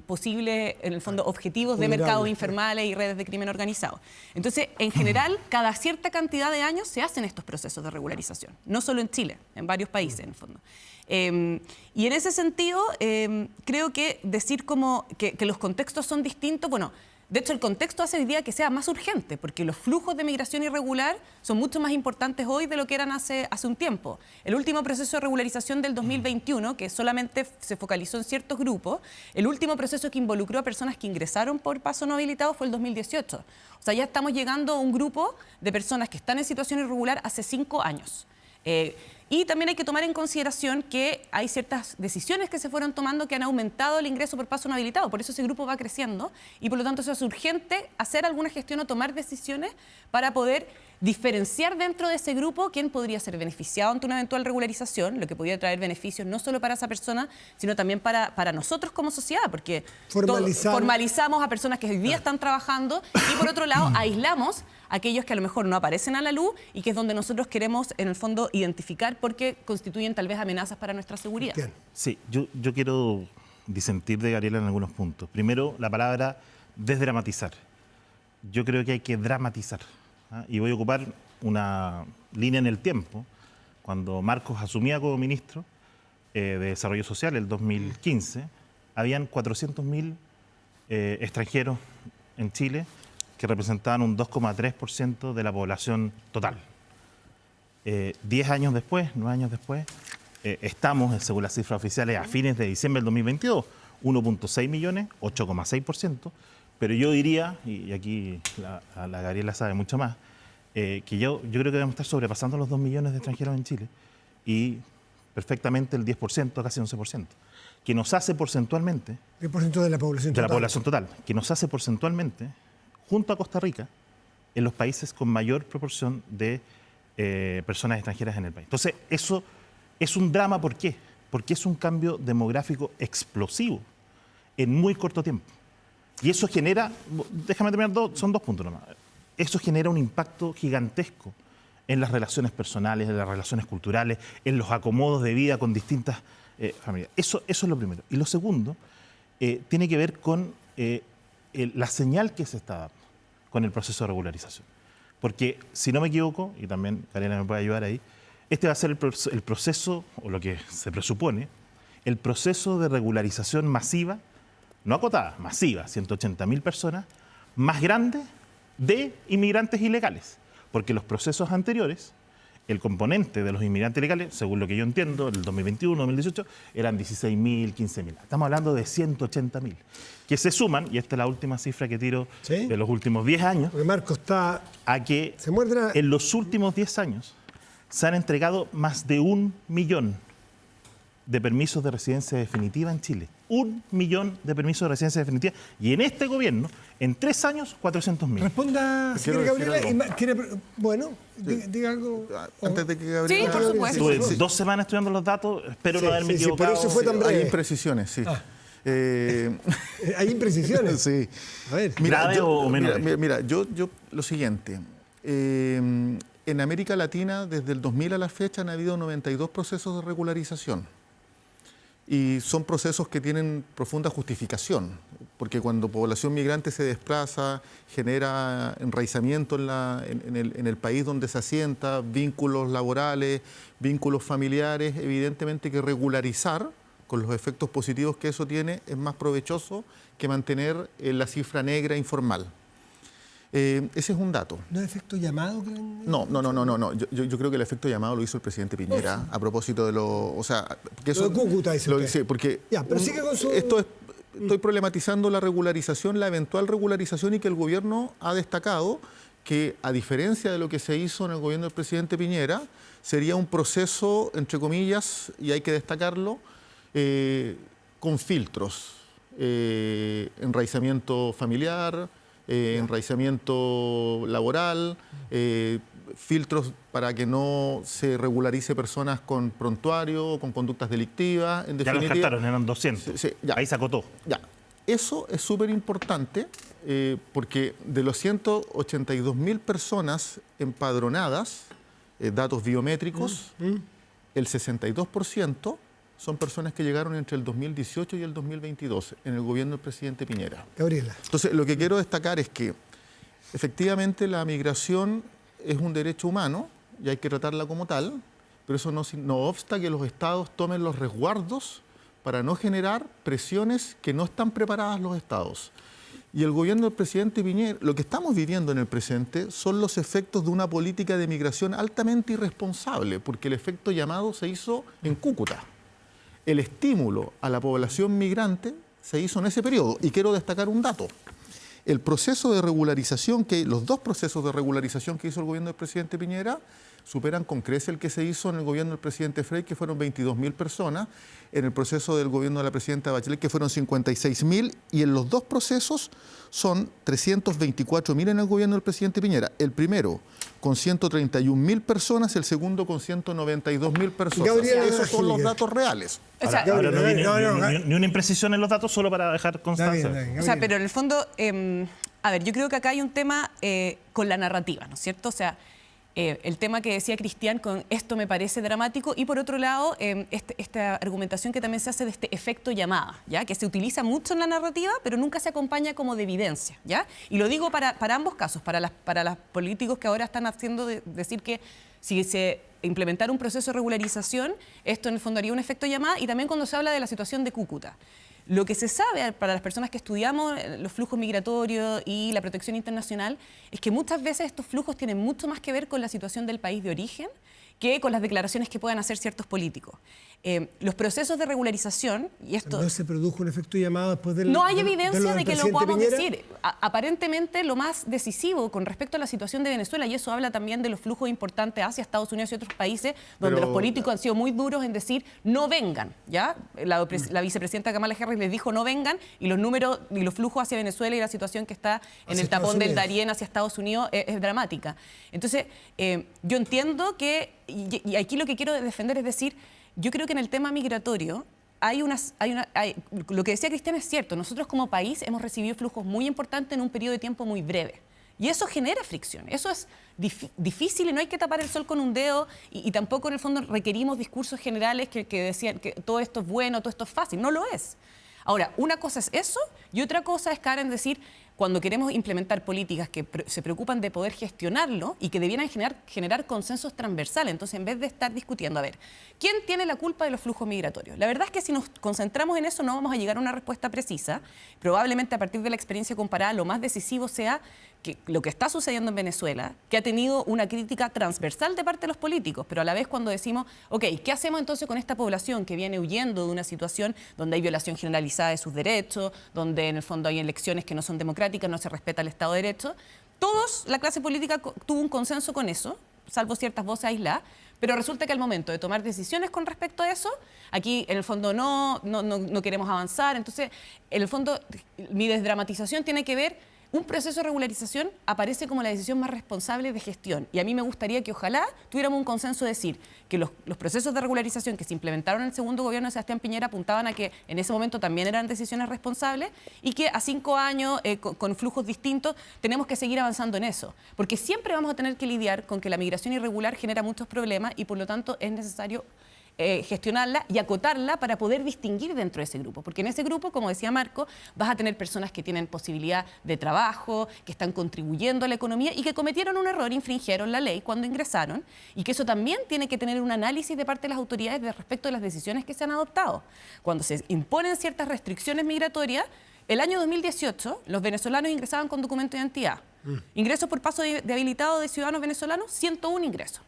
posibles, en el fondo, objetivos de mercados informales y redes de crimen organizado. Entonces, en general, cada cierta cantidad de años se hacen estos procesos de regularización, no solo en Chile, en varios países, en el fondo. Y en ese sentido, creo que decir como que los contextos son distintos, bueno, de hecho el contexto hace hoy día que sea más urgente, porque los flujos de migración irregular son mucho más importantes hoy de lo que eran hace un tiempo. El último proceso de regularización del 2021, que solamente se focalizó en ciertos grupos, el último proceso que involucró a personas que ingresaron por paso no habilitado fue el 2018. O sea, ya estamos llegando a un grupo de personas que están en situación irregular hace 5 años. Y también hay que tomar en consideración que hay ciertas decisiones que se fueron tomando que han aumentado el ingreso por paso no habilitado. Por eso ese grupo va creciendo y por lo tanto eso es urgente hacer alguna gestión o tomar decisiones para poder diferenciar dentro de ese grupo quién podría ser beneficiado ante una eventual regularización, lo que podría traer beneficios no solo para esa persona, sino también para nosotros como sociedad, porque formalizamos a personas que hoy día están trabajando y por otro lado aislamos a aquellos que a lo mejor no aparecen a la luz y que es donde nosotros queremos en el fondo identificar porque constituyen tal vez amenazas para nuestra seguridad. Sí, yo quiero disentir de Gabriela en algunos puntos. Primero, la palabra desdramatizar. Yo creo que hay que dramatizar. Y voy a ocupar una línea en el tiempo. Cuando Marcos asumía como ministro de Desarrollo Social, el 2015, habían 400.000 extranjeros en Chile que representaban un 2,3% de la población total. 10 años después, 9 años después, estamos, según las cifras oficiales, a fines de diciembre del 2022, 1,6 millones, 8,6%. Pero yo diría, y aquí la Gabriela sabe mucho más, que yo creo que debemos estar sobrepasando los 2 millones de extranjeros en Chile y perfectamente el 10%, casi 11%, que nos hace porcentualmente... 10% de la población total. De la población total, que nos hace porcentualmente, junto a Costa Rica, en los países con mayor proporción de personas extranjeras en el país. Entonces, eso es un drama, ¿por qué? Porque es un cambio demográfico explosivo en muy corto tiempo. Y eso genera, déjame terminar, son 2 puntos nomás. Eso genera un impacto gigantesco en las relaciones personales, en las relaciones culturales, en los acomodos de vida con distintas familias. Eso es lo primero. Y lo segundo tiene que ver con la señal que se está dando con el proceso de regularización. Porque, si no me equivoco, y también Karina me puede ayudar ahí, este va a ser el proceso, o lo que se presupone, el proceso de regularización masiva, no acotada, masiva, 180.000 personas, más grande de inmigrantes ilegales. Porque los procesos anteriores, el componente de los inmigrantes ilegales, según lo que yo entiendo, el 2021, 2018, eran 16.000, 15.000. Estamos hablando de 180.000, que se suman, y esta es la última cifra que tiro de los últimos 10 años, porque Marco está... a que en los últimos 10 años se han entregado más de 1 millón de permisos de residencia definitiva en Chile. 1 millón de permisos de residencia definitiva. Y en este gobierno, en 3 años, 400.000. Responda, señora Gabriela. Bueno, diga algo. Antes de que Gabriela... Sí, por supuesto. Estuve 2 semanas estudiando los datos, espero no haberme equivocado. Por eso fue tan breve. Hay imprecisiones, sí. Hay imprecisiones. Sí. A ver. ¿Grave o menor? Mira, yo lo siguiente. En América Latina, desde el 2000 a la fecha, han habido 92 procesos de regularización. Y son procesos que tienen profunda justificación, porque cuando población migrante se desplaza, genera enraizamiento en el país donde se asienta, vínculos laborales, vínculos familiares, evidentemente que regularizar con los efectos positivos que eso tiene, es más provechoso que mantener la cifra negra informal. Ese es un dato. ¿No es efecto llamado? No. Yo creo que el efecto llamado lo hizo el presidente Piñera a propósito de lo... O sea, porque eso, lo de Cúcuta, dice usted. Sí, porque ya, pero sigue con su... Estoy problematizando la regularización, la eventual regularización, y que el gobierno ha destacado que, a diferencia de lo que se hizo en el gobierno del presidente Piñera, sería un proceso, entre comillas, y hay que destacarlo, con filtros. Enraizamiento familiar, enraizamiento laboral, filtros para que no se regularice personas con prontuario o con conductas delictivas. En definitiva, ya los captaron, eran 200. Sí, ya. Ahí se acotó. Ya. Eso es súper importante porque de los 182.000 personas empadronadas, datos biométricos, el 62% son personas que llegaron entre el 2018 y el 2022 en el gobierno del presidente Piñera. Gabriela. Entonces, lo que quiero destacar es que efectivamente la migración es un derecho humano y hay que tratarla como tal, pero eso no obsta que los estados tomen los resguardos para no generar presiones que no están preparadas los estados. Y el gobierno del presidente Piñera, lo que estamos viviendo en el presente son los efectos de una política de migración altamente irresponsable, porque el efecto llamado se hizo en Cúcuta. El estímulo a la población migrante se hizo en ese periodo. Y quiero destacar un dato. El proceso de regularización, los dos procesos de regularización que hizo el gobierno del presidente Piñera, superan con creces el que se hizo en el gobierno del presidente Frey, que fueron 22.000 personas, en el proceso del gobierno de la presidenta Bachelet, que fueron 56.000, y en los dos procesos son 324.000 en el gobierno del presidente Piñera. El primero con 131.000 personas, el segundo con 192.000 personas. Gabriela, esos son los datos reales. O sea, Ahora no viene ni una imprecisión en los datos, solo para dejar constancia. o sea, pero en el fondo, a ver, yo creo que acá hay un tema con la narrativa, ¿no es cierto? O sea, el tema que decía Cristian con esto me parece dramático, y por otro lado, esta argumentación que también se hace de este efecto llamada, ¿ya? Que se utiliza mucho en la narrativa, pero nunca se acompaña como de evidencia, ¿ya? Y lo digo para ambos casos, para los políticos que ahora están haciendo decir que si se implementara un proceso de regularización, esto en el fondo haría un efecto llamada, y también cuando se habla de la situación de Cúcuta. Lo que se sabe para las personas que estudiamos los flujos migratorios y la protección internacional es que muchas veces estos flujos tienen mucho más que ver con la situación del país de origen que con las declaraciones que puedan hacer ciertos políticos. Los procesos de regularización, y esto... ¿No se produjo un efecto llamado después del... No hay evidencia de que lo podamos Piñera? decir. Aparentemente lo más decisivo con respecto a la situación de Venezuela, y eso habla también de los flujos importantes hacia Estados Unidos y otros países, donde los políticos han sido muy duros en decir no vengan, ¿ya? La vicepresidenta Kamala Harris les dijo no vengan, y los números y los flujos hacia Venezuela y la situación que está en el tapón del Darién hacia Estados Unidos es dramática. Entonces, yo entiendo que, y aquí lo que quiero defender es decir, yo creo que en el tema migratorio lo que decía Cristian es cierto. Nosotros como país hemos recibido flujos muy importantes en un periodo de tiempo muy breve. Y eso genera fricción. Eso es difícil y no hay que tapar el sol con un dedo, y tampoco en el fondo requerimos discursos generales que decían que todo esto es bueno, todo esto es fácil. No lo es. Ahora, una cosa es eso y otra cosa es caer en decir, cuando queremos implementar políticas que se preocupan de poder gestionarlo y que debieran generar consensos transversales. Entonces, en vez de estar discutiendo, a ver, ¿quién tiene la culpa de los flujos migratorios? La verdad es que si nos concentramos en eso no vamos a llegar a una respuesta precisa. Probablemente a partir de la experiencia comparada lo más decisivo sea que lo que está sucediendo en Venezuela, que ha tenido una crítica transversal de parte de los políticos, pero a la vez cuando decimos, ok, ¿qué hacemos entonces con esta población que viene huyendo de una situación donde hay violación generalizada de sus derechos, donde en el fondo hay elecciones que no son democráticas, no se respeta el Estado de Derecho? Todos, la clase política tuvo un consenso con eso, salvo ciertas voces aisladas, pero resulta que al momento de tomar decisiones con respecto a eso, aquí en el fondo no queremos avanzar. Entonces, en el fondo, mi desdramatización tiene que ver, un proceso de regularización aparece como la decisión más responsable de gestión. Y a mí me gustaría que ojalá tuviéramos un consenso de decir que los procesos de regularización que se implementaron en el segundo gobierno de Sebastián Piñera apuntaban a que en ese momento también eran decisiones responsables, y que a 5 años, con flujos distintos, tenemos que seguir avanzando en eso. Porque siempre vamos a tener que lidiar con que la migración irregular genera muchos problemas y por lo tanto es necesario gestionarla y acotarla para poder distinguir dentro de ese grupo. Porque en ese grupo, como decía Marco, vas a tener personas que tienen posibilidad de trabajo, que están contribuyendo a la economía y que cometieron un error, infringieron la ley cuando ingresaron, y que eso también tiene que tener un análisis de parte de las autoridades respecto de las decisiones que se han adoptado. Cuando se imponen ciertas restricciones migratorias, el año 2018 los venezolanos ingresaban con documento de identidad. Ingresos por paso de habilitado de ciudadanos venezolanos, 101 ingresos.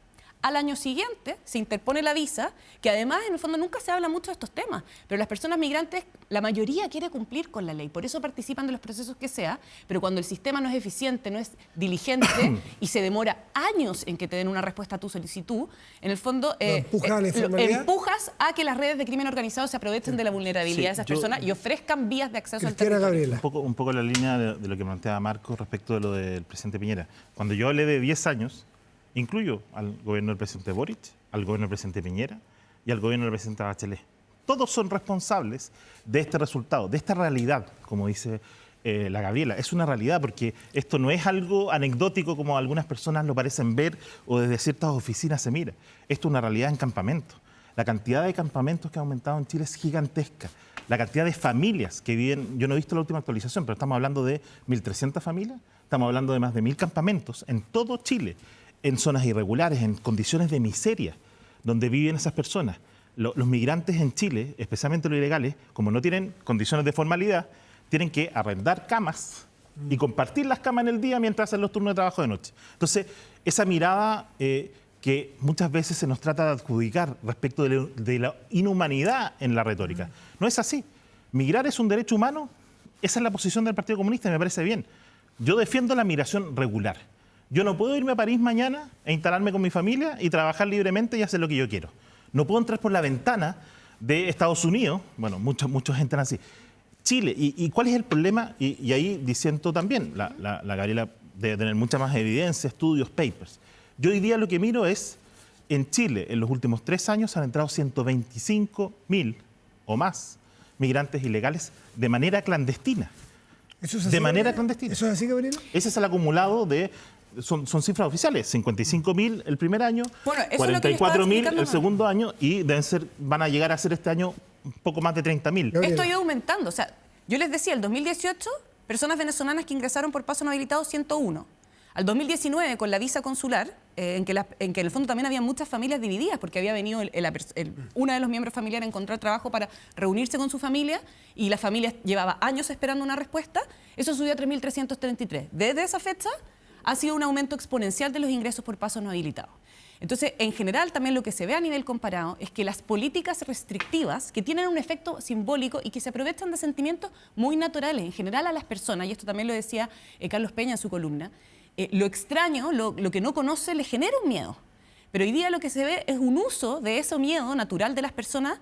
Al año siguiente se interpone la visa, que además en el fondo nunca se habla mucho de estos temas, pero las personas migrantes, la mayoría quiere cumplir con la ley, por eso participan de los procesos que sea, pero cuando el sistema no es eficiente, no es diligente y se demora años en que te den una respuesta a tu solicitud, en el fondo empujas a que las redes de crimen organizado se aprovechen de la vulnerabilidad de esas personas y ofrezcan vías de acceso al territorio. Gabriela. Un poco la línea de lo que planteaba Marco respecto de lo del presidente Piñera. Cuando yo hablé de 10 años, incluyo al gobierno del presidente Boric, al gobierno del presidente Piñera y al gobierno del presidente Bachelet. Todos son responsables de este resultado, de esta realidad, como dice la Gabriela. Es una realidad porque esto no es algo anecdótico como algunas personas lo parecen ver o desde ciertas oficinas se mira. Esto es una realidad en campamentos. La cantidad de campamentos que ha aumentado en Chile es gigantesca. La cantidad de familias que viven, yo no he visto la última actualización, pero estamos hablando de 1.300 familias, estamos hablando de más de 1.000 campamentos en todo Chile, en zonas irregulares, en condiciones de miseria, donde viven esas personas. Los migrantes en Chile, especialmente los ilegales, como no tienen condiciones de formalidad, tienen que arrendar camas y compartir las camas en el día mientras hacen los turnos de trabajo de noche. Entonces, esa mirada que muchas veces se nos trata de adjudicar respecto de la inhumanidad en la retórica, no es así. Migrar es un derecho humano, esa es la posición del Partido Comunista y me parece bien. Yo defiendo la migración regular. Yo no puedo irme a París mañana e instalarme con mi familia y trabajar libremente y hacer lo que yo quiero. No puedo entrar por la ventana de Estados Unidos, bueno, muchos entran así. Chile, ¿y cuál es el problema? Y ahí diciendo también, la Gabriela debe tener mucha más evidencia, estudios, papers. Yo hoy día lo que miro es, en Chile, en los últimos 3 años han entrado 125.000 o más migrantes ilegales de manera clandestina. ¿Eso es así, de manera clandestina. ¿Eso es así, Gabriela? Ese es el acumulado de... Son cifras oficiales, 55.000 el primer año, bueno, 44.000 el segundo año y van a llegar a ser este año un poco más de 30.000. Esto ha ido aumentando. O sea, yo les decía, el 2018, personas venezolanas que ingresaron por paso no habilitado, 101. Al 2019, con la visa consular, en que en el fondo también había muchas familias divididas, porque había venido uno de los miembros familiares a encontrar trabajo para reunirse con su familia, y la familia llevaba años esperando una respuesta, eso subió a 3.333. Desde esa fecha ha sido un aumento exponencial de los ingresos por pasos no habilitados. Entonces, en general, también lo que se ve a nivel comparado es que las políticas restrictivas, que tienen un efecto simbólico y que se aprovechan de sentimientos muy naturales, en general a las personas, y esto también lo decía Carlos Peña en su columna, lo extraño, lo que no conoce, le genera un miedo. Pero hoy día lo que se ve es un uso de ese miedo natural de las personas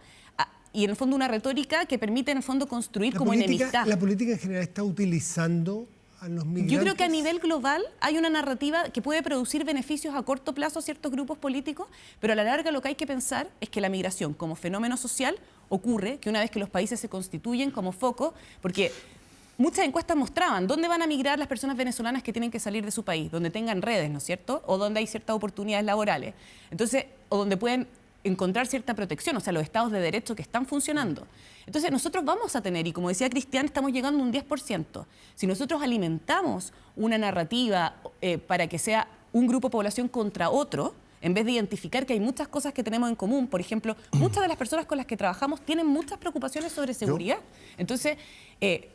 y en el fondo una retórica que permite en el fondo construir como enemistad. ¿La política en general está utilizando a los migrantes? Yo creo que a nivel global hay una narrativa que puede producir beneficios a corto plazo a ciertos grupos políticos, pero a la larga lo que hay que pensar es que la migración como fenómeno social ocurre que una vez que los países se constituyen como foco, porque muchas encuestas mostraban dónde van a migrar las personas venezolanas que tienen que salir de su país, donde tengan redes, ¿no es cierto? O donde hay ciertas oportunidades laborales. Entonces, o donde pueden encontrar cierta protección, o sea, los estados de derecho que están funcionando. Entonces, nosotros vamos a tener, y como decía Cristian, estamos llegando a un 10%. Si nosotros alimentamos una narrativa para que sea un grupo de población contra otro, en vez de identificar que hay muchas cosas que tenemos en común, por ejemplo, muchas de las personas con las que trabajamos tienen muchas preocupaciones sobre seguridad. Entonces,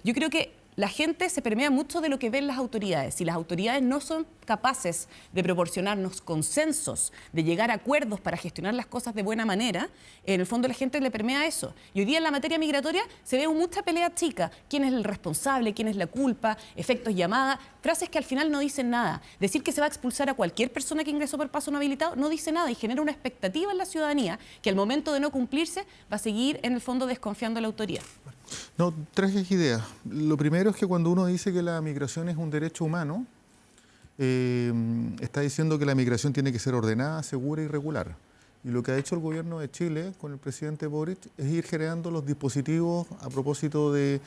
yo creo que la gente se permea mucho de lo que ven las autoridades. Si las autoridades no son capaces de proporcionarnos consensos, de llegar a acuerdos para gestionar las cosas de buena manera, en el fondo la gente le permea eso. Y hoy día en la materia migratoria se ve mucha pelea chica. ¿Quién es el responsable? ¿Quién es la culpa? Efectos llamadas. Frases que al final no dicen nada. Decir que se va a expulsar a cualquier persona que ingresó por paso no habilitado no dice nada y genera una expectativa en la ciudadanía que al momento de no cumplirse va a seguir en el fondo desconfiando de la autoridad. No, 3 ideas. Lo primero es que cuando uno dice que la migración es un derecho humano, está diciendo que la migración tiene que ser ordenada, segura y regular. Y lo que ha hecho el gobierno de Chile con el presidente Boric es ir generando los dispositivos a propósito de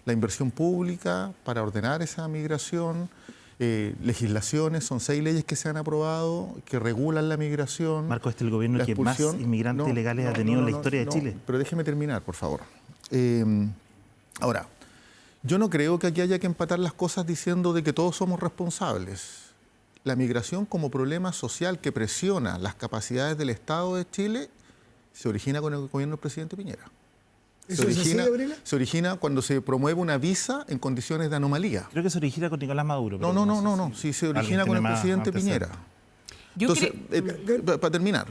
la inversión pública para ordenar esa migración, legislaciones, son 6 leyes que se han aprobado que regulan la migración. Marco, este es el gobierno la que más expulsión. inmigrantes ilegales ha tenido en la historia de Chile. Pero déjeme terminar, por favor. Ahora, yo no creo que aquí haya que empatar las cosas diciendo de que todos somos responsables. La migración como problema social que presiona las capacidades del Estado de Chile se origina con el gobierno del presidente Piñera. ¿Eso es así, Gabriela? Se origina cuando se promueve una visa en condiciones de anomalía. Creo que se origina con Nicolás Maduro. Pero No. Sí, se origina con el presidente Piñera. Entonces, para terminar,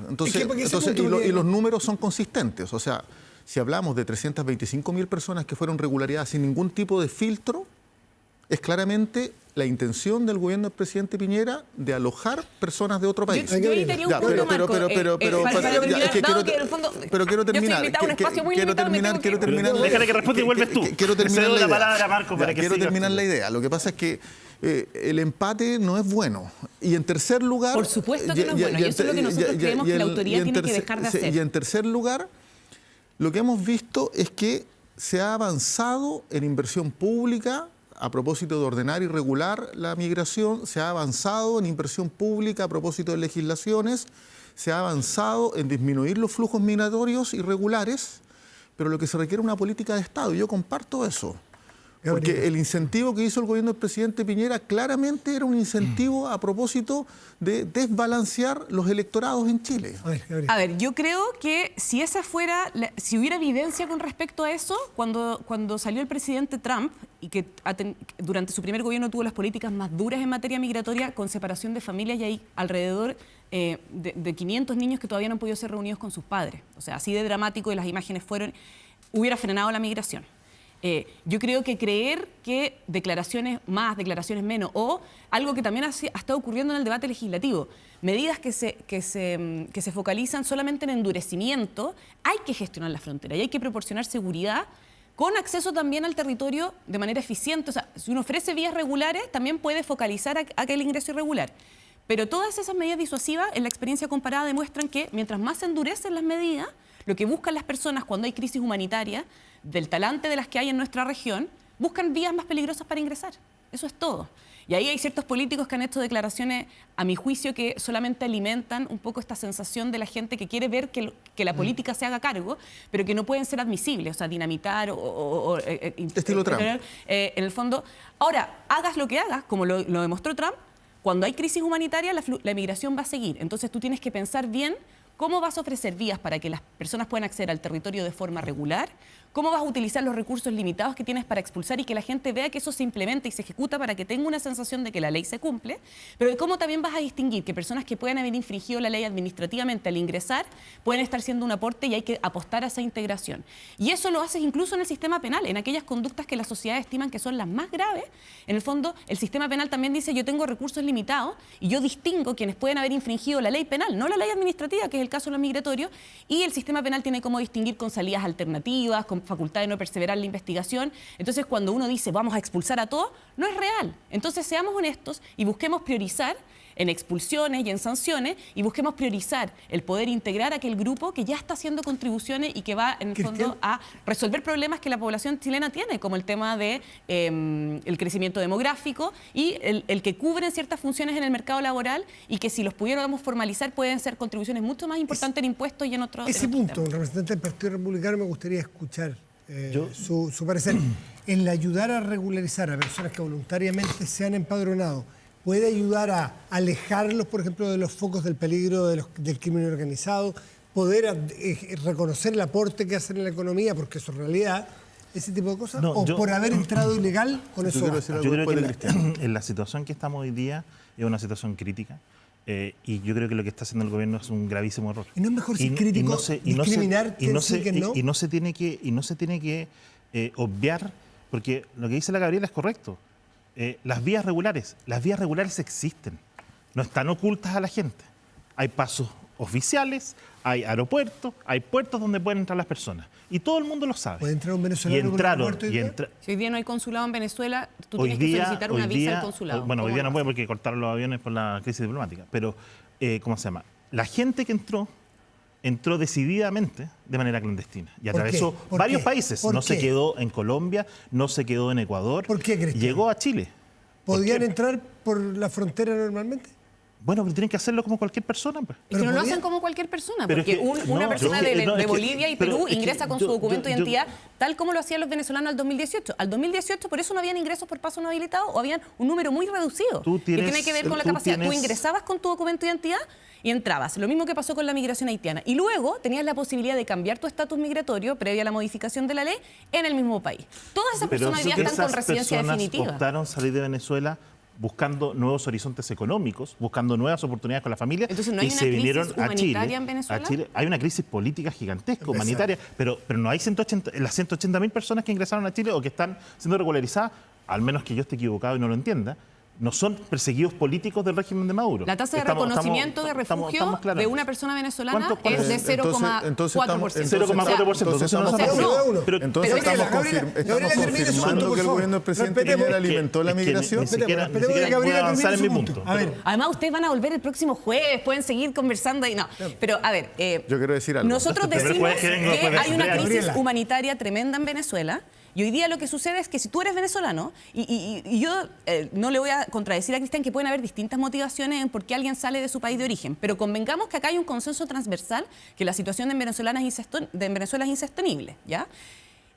y los números son consistentes. O sea, si hablamos de 325.000 personas que fueron regularizadas sin ningún tipo de filtro, es claramente la intención del gobierno del presidente Piñera de alojar personas de otro país. Yo ahí tenía un punto, Marco. Pero quiero terminar. Quiero terminar. Déjale que responda y vuelves tú. Quiero terminar la palabra, Marco, para que quiero terminar la idea. Lo que pasa es que el empate no es bueno. Y en tercer lugar... Por supuesto que no es bueno. Y eso es lo que nosotros creemos que la autoridad tiene que dejar de hacer. Y en tercer lugar, lo que hemos visto es que se ha avanzado en inversión pública a propósito de ordenar y regular la migración, se ha avanzado en inversión pública a propósito de legislaciones, se ha avanzado en disminuir los flujos migratorios irregulares, pero lo que se requiere es una política de Estado, y yo comparto eso. Porque el incentivo que hizo el gobierno del presidente Piñera claramente era un incentivo a propósito de desbalancear los electorados en Chile. A ver, yo creo que si esa fuera, si hubiera evidencia con respecto a eso, cuando salió el presidente Trump y que durante su primer gobierno tuvo las políticas más duras en materia migratoria con separación de familias, y hay alrededor de 500 niños que todavía no han podido ser reunidos con sus padres. O sea, así de dramático, y las imágenes hubiera frenado la migración. Yo creo que creer que declaraciones más, declaraciones menos, o algo que también ha estado ocurriendo en el debate legislativo, medidas que se focalizan solamente en endurecimiento, hay que gestionar la frontera y hay que proporcionar seguridad con acceso también al territorio de manera eficiente. O sea, si uno ofrece vías regulares, también puede focalizar a aquel ingreso irregular. Pero todas esas medidas disuasivas, en la experiencia comparada, demuestran que mientras más se endurecen las medidas, lo que buscan las personas cuando hay crisis humanitaria, del talante de las que hay en nuestra región, buscan vías más peligrosas para ingresar. Eso es todo. Y ahí hay ciertos políticos que han hecho declaraciones, a mi juicio, que solamente alimentan un poco esta sensación de la gente que quiere ver que la política se haga cargo, pero que no pueden ser admisibles, o sea, dinamitar estilo Trump. En el fondo, ahora, hagas lo que hagas, como lo demostró Trump, cuando hay crisis humanitaria, la migración va a seguir. Entonces tú tienes que pensar bien cómo vas a ofrecer vías para que las personas puedan acceder al territorio de forma regular, cómo vas a utilizar los recursos limitados que tienes para expulsar y que la gente vea que eso se implementa y se ejecuta para que tenga una sensación de que la ley se cumple, pero cómo también vas a distinguir que personas que puedan haber infringido la ley administrativamente al ingresar pueden estar siendo un aporte, y hay que apostar a esa integración. Y eso lo haces incluso en el sistema penal, en aquellas conductas que las sociedades estiman que son las más graves. En el fondo, el sistema penal también dice: yo tengo recursos limitados y yo distingo quienes pueden haber infringido la ley penal, no la ley administrativa, que es el caso de los migratorios, y el sistema penal tiene cómo distinguir con salidas alternativas, con facultad de no perseverar la investigación. Entonces, cuando uno dice vamos a expulsar a todos, no es real. Entonces, seamos honestos y busquemos priorizar en expulsiones y en sanciones, y busquemos priorizar el poder integrar a aquel grupo que ya está haciendo contribuciones y que va, en el fondo, a resolver problemas que la población chilena tiene, como el tema de el crecimiento demográfico y el que cubren ciertas funciones en el mercado laboral, y que si los pudiéramos formalizar pueden ser contribuciones mucho más importantes en impuestos y en otros. Ese punto, un representante del Partido Republicano, me gustaría escuchar su parecer. El ayudar a regularizar a personas que voluntariamente se han empadronado, ¿puede ayudar a alejarlos, por ejemplo, de los focos del peligro del crimen organizado? ¿Poder reconocer el aporte que hacen en la economía, porque eso es realidad, ese tipo de cosas? No, ¿O por haber entrado ilegal, con eso basta? Yo creo que en la situación que estamos hoy día es una situación crítica. Y yo creo que lo que está haciendo el gobierno es un gravísimo error. ¿Y no es mejor ser crítico, discriminar que decir que no? Y no se tiene que obviar, porque lo que dice la Gabriela es correcto. Las vías regulares existen, no están ocultas a la gente. Hay pasos oficiales, hay aeropuertos, hay puertos donde pueden entrar las personas. Y todo el mundo lo sabe. ¿Puede entrar un venezolano por el puerto? Si hoy día no hay consulado en Venezuela, tú tienes que solicitar una visa al consulado. Bueno, hoy día no puede porque cortaron los aviones por la crisis diplomática. Pero, ¿cómo se llama? La gente que entró decididamente de manera clandestina y atravesó varios países. No se quedó en Colombia, no se quedó en Ecuador. ¿Por qué, Cristian? Llegó a Chile. ¿Podían qué? entrar por la frontera normalmente? Bueno, pero tienen que hacerlo como cualquier persona, pues. Es que no lo podía- hacen como cualquier persona, Pero es porque que- una no, persona es que- de, no, de es que- Bolivia y pero Perú es que ingresa con yo- su documento de yo- identidad, tal como lo hacían los venezolanos al 2018. Al 2018 por eso no habían ingresos por paso no habilitado o habían un número muy reducido. Tú tienes- que tiene que ver con la tú capacidad. Tú tienes- ingresabas con tu documento de identidad y entrabas. Lo mismo que pasó con la migración haitiana. Y luego tenías la posibilidad de cambiar tu estatus migratorio previa a la modificación de la ley en el mismo país. Todas esas Pero personas hoy día están con esas residencia personas definitiva. optaron salir de Venezuela buscando nuevos horizontes económicos, buscando nuevas oportunidades con la familia. Entonces, ¿no hay y una se crisis vinieron a Chile. humanitaria en Venezuela? A Chile. Hay una crisis política gigantesca, humanitaria, pero no hay 180, las 180.000 personas que ingresaron a Chile o que están siendo regularizadas, al menos que yo esté equivocado y no lo entienda, no son perseguidos políticos del régimen de Maduro. La tasa de reconocimiento de refugio de una persona venezolana ¿Cuál es de es? Entonces 0,4%. 0,4%. Entonces Entonces, estamos, no, pero- entonces pero estamos, Gabriela, Gabriela, termine su punto, confirmando por que el favor. gobierno del presidente Respetemos. Piñera alimentó la Es que migración. ni siquiera Esperemos que puedo Gabriela avanzar en termine mi su punto. punto. A ver. Además, ustedes van a volver el próximo jueves, pueden seguir conversando y no. Pero, a ver, Yo quiero decir algo. nosotros Pero decimos puede que venga que después de hay una Gabriela. crisis humanitaria tremenda en Venezuela. Y hoy día lo que sucede es que si tú eres venezolano, y yo no le voy a contradecir a Cristian que pueden haber distintas motivaciones en por qué alguien sale de su país de origen, pero convengamos que acá hay un consenso transversal que la situación de Venezuela es insostenible, ¿ya?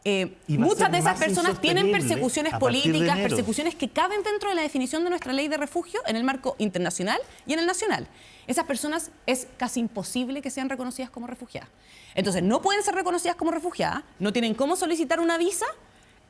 Y va a Muchas ser de esas más personas tienen insostenible persecuciones a partir de políticas, enero. persecuciones que caben dentro de la definición de nuestra ley de refugio en el marco internacional y en el nacional. Esas personas es casi imposible que sean reconocidas como refugiadas. Entonces, no pueden ser reconocidas como refugiadas, no tienen cómo solicitar una visa.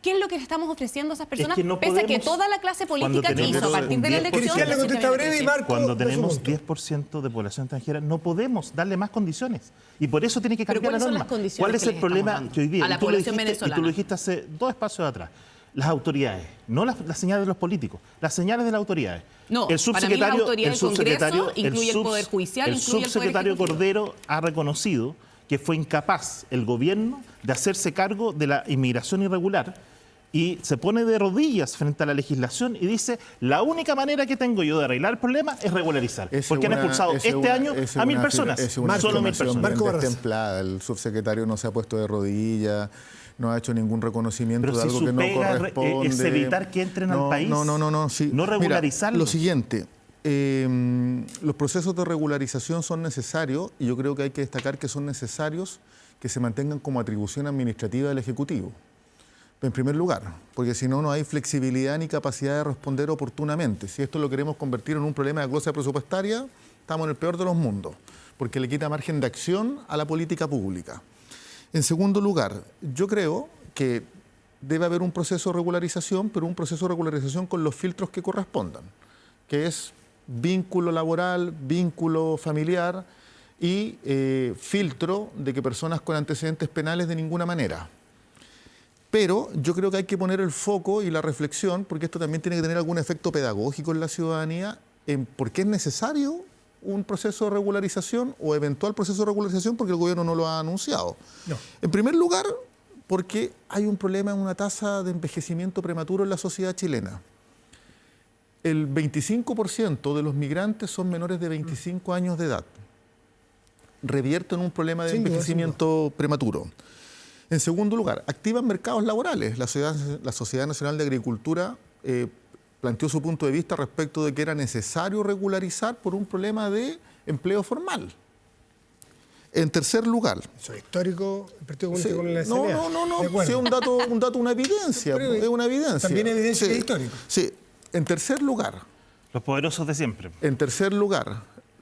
¿Qué es lo que le estamos ofreciendo a esas personas? que no Pese a que podemos, toda la clase política cuando que tenemos hizo a partir de la un 10%, elección... Cristian le contesta breve y Marco. Cuando de su tenemos punto. 10% de población extranjera, no podemos darle más condiciones. Y por eso tiene que Pero cambiar la ¿cuáles son norma. las condiciones ¿Cuál es que el les problema estamos dando que hoy día? a la y tú lo población dijiste- Y venezolana? tú lo dijiste hace 2 espacios atrás. Las autoridades, no las señales de los políticos, las señales de las autoridades. No, para mí la autoridad del Congreso incluye el Poder Judicial, el incluye el Poder subsecretario Ejecutivo. Cordero ha reconocido que fue incapaz el gobierno de hacerse cargo de la inmigración irregular y se pone de rodillas frente a la legislación y dice, la única manera que tengo yo de arreglar el problema es regularizar. Porque han expulsado este año a 1.000 personas. Solo 1.000 personas. Marco Barraza. Destemplada. El subsecretario no se ha puesto de rodillas, no ha hecho ningún reconocimiento Pero de si algo su que no pega corresponde. es evitar que entren al país, No, sí. no Mira, regularizarlos. lo siguiente, los procesos de regularización son necesarios y yo creo que hay que destacar que son necesarios que se mantengan como atribución administrativa del Ejecutivo. En primer lugar, porque si no, no hay flexibilidad ni capacidad de responder oportunamente. Si esto lo queremos convertir en un problema de glosa presupuestaria, estamos en el peor de los mundos, porque le quita margen de acción a la política pública. En segundo lugar, yo creo que debe haber un proceso de regularización, pero un proceso de regularización con los filtros que correspondan, que es vínculo laboral, vínculo familiar y filtro de que personas con antecedentes penales de ninguna manera. Pero yo creo que hay que poner el foco y la reflexión, porque esto también tiene que tener algún efecto pedagógico en la ciudadanía, en por qué es necesario un proceso de regularización o eventual proceso de regularización, porque el gobierno no lo ha anunciado. No. En primer lugar, porque hay un problema en una tasa de envejecimiento prematuro en la sociedad chilena. El 25% de los migrantes son menores de 25 años de edad. Revierte en un problema de Sin duda, envejecimiento prematuro. En segundo lugar, activan mercados laborales. La Sociedad Nacional de Agricultura planteó su punto de vista respecto de que era necesario regularizar por un problema de empleo formal. En tercer lugar... Eso es histórico, el Partido Sí, Comunista con la no, SNA. no, De acuerdo. sí, un dato, una evidencia. Pero Es una evidencia. también evidencia Sí, que es histórico. Sí. En tercer lugar, Los poderosos de siempre.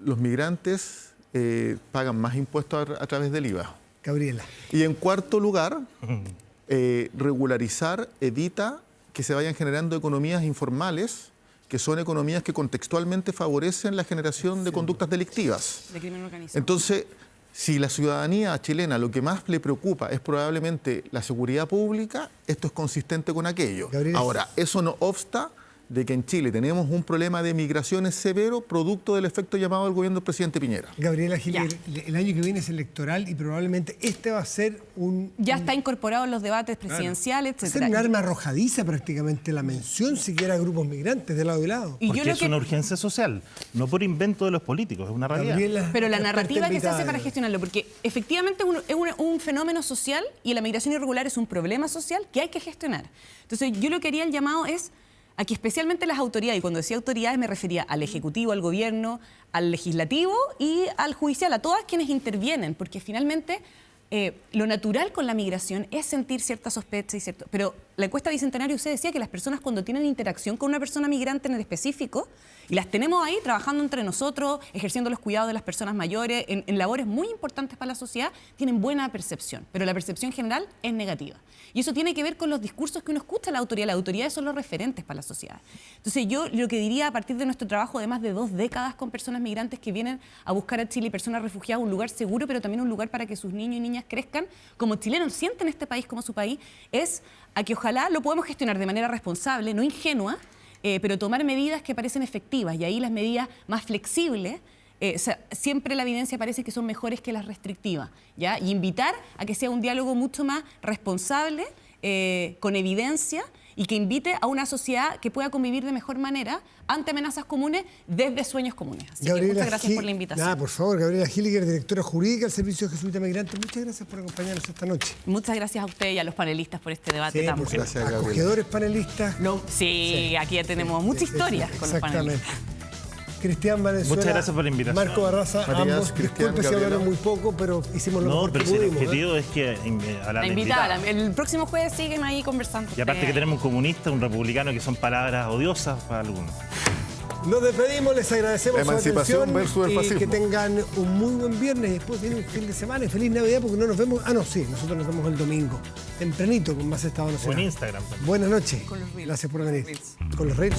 los migrantes pagan más impuestos a través del IVA. Gabriela. Y en cuarto lugar, regularizar evita que se vayan generando economías informales, que son economías que contextualmente favorecen la generación de conductas delictivas. De crimen organizado. Entonces, si la ciudadanía chilena lo que más le preocupa es probablemente la seguridad pública, esto es consistente con aquello. Gabriel. Ahora, eso no obsta de que en Chile tenemos un problema de migraciones severo producto del efecto llamado del gobierno del presidente Piñera. Gabriela Gil, Ya. el año que viene es electoral y probablemente este va a ser Ya está incorporado en los debates presidenciales, va a ser etcétera. un arma arrojadiza prácticamente la mención siquiera a grupos migrantes de lado y lado. Y yo Porque lo es que- una urgencia social, no por invento de los políticos, es una realidad. Gabriela, Pero la experta narrativa que se hace invitada. para gestionarlo, porque efectivamente es un fenómeno social y la migración irregular es un problema social que hay que gestionar. Entonces, yo lo que haría el llamado es, a que especialmente las autoridades, y cuando decía autoridades me refería al Ejecutivo, al Gobierno, al Legislativo y al Judicial, a todas quienes intervienen, porque finalmente lo natural con la migración es sentir cierta sospecha y cierto... Pero la encuesta Bicentenario usted decía que las personas cuando tienen interacción con una persona migrante en el específico, y las tenemos ahí trabajando entre nosotros, ejerciendo los cuidados de las personas mayores, en labores muy importantes para la sociedad, tienen buena percepción, pero la percepción general es negativa. Y eso tiene que ver con los discursos que uno escucha a la autoridad. Las autoridades son los referentes para la sociedad. Entonces yo lo que diría a partir de nuestro trabajo de más de 2 décadas con personas migrantes que vienen a buscar a Chile y personas refugiadas, un lugar seguro, pero también un lugar para que sus niños y niñas crezcan como chilenos, sienten este país como su país, es a que ojalá lo podamos gestionar de manera responsable, no ingenua, pero tomar medidas que parecen efectivas. Y ahí las medidas más flexibles, siempre la evidencia parece que son mejores que las restrictivas, ¿ya? Y invitar a que sea un diálogo mucho más responsable, con evidencia, y que invite a una sociedad que pueda convivir de mejor manera ante amenazas comunes desde sueños comunes. Así que muchas gracias por la invitación. Nada, por favor, Gabriela Hilliger, directora jurídica del Servicio Jesuita Migrante, muchas gracias por acompañarnos esta noche. Muchas gracias a usted y a los panelistas por este debate Sí, tan por bueno. Gracias, Gabriela. acogedores panelistas. Sí, aquí ya tenemos muchas historias con los panelistas. Cristian Valenzuela, Muchas gracias por la invitación. Marco Barraza, Matías, ambos, Cristian, disculpe si Gabriela. hablaron muy poco, pero hicimos lo No, mejor pero que si el pudimos. objetivo es que a la invitada. El próximo jueves siguen ahí conversando. Y aparte que tenemos un comunista, un republicano, que son palabras odiosas para algunos. Nos despedimos, les agradecemos su Emancipación atención versus el y fascismo. que tengan un muy buen viernes y después viene un fin de semana y feliz Navidad porque no nos vemos. Ah, no, sí, nosotros nos vemos el domingo, tempranito con más Estado O en Nacional. Instagram también. Buenas noches. Con los Reels. Gracias por venir. Reels. Con los Reels.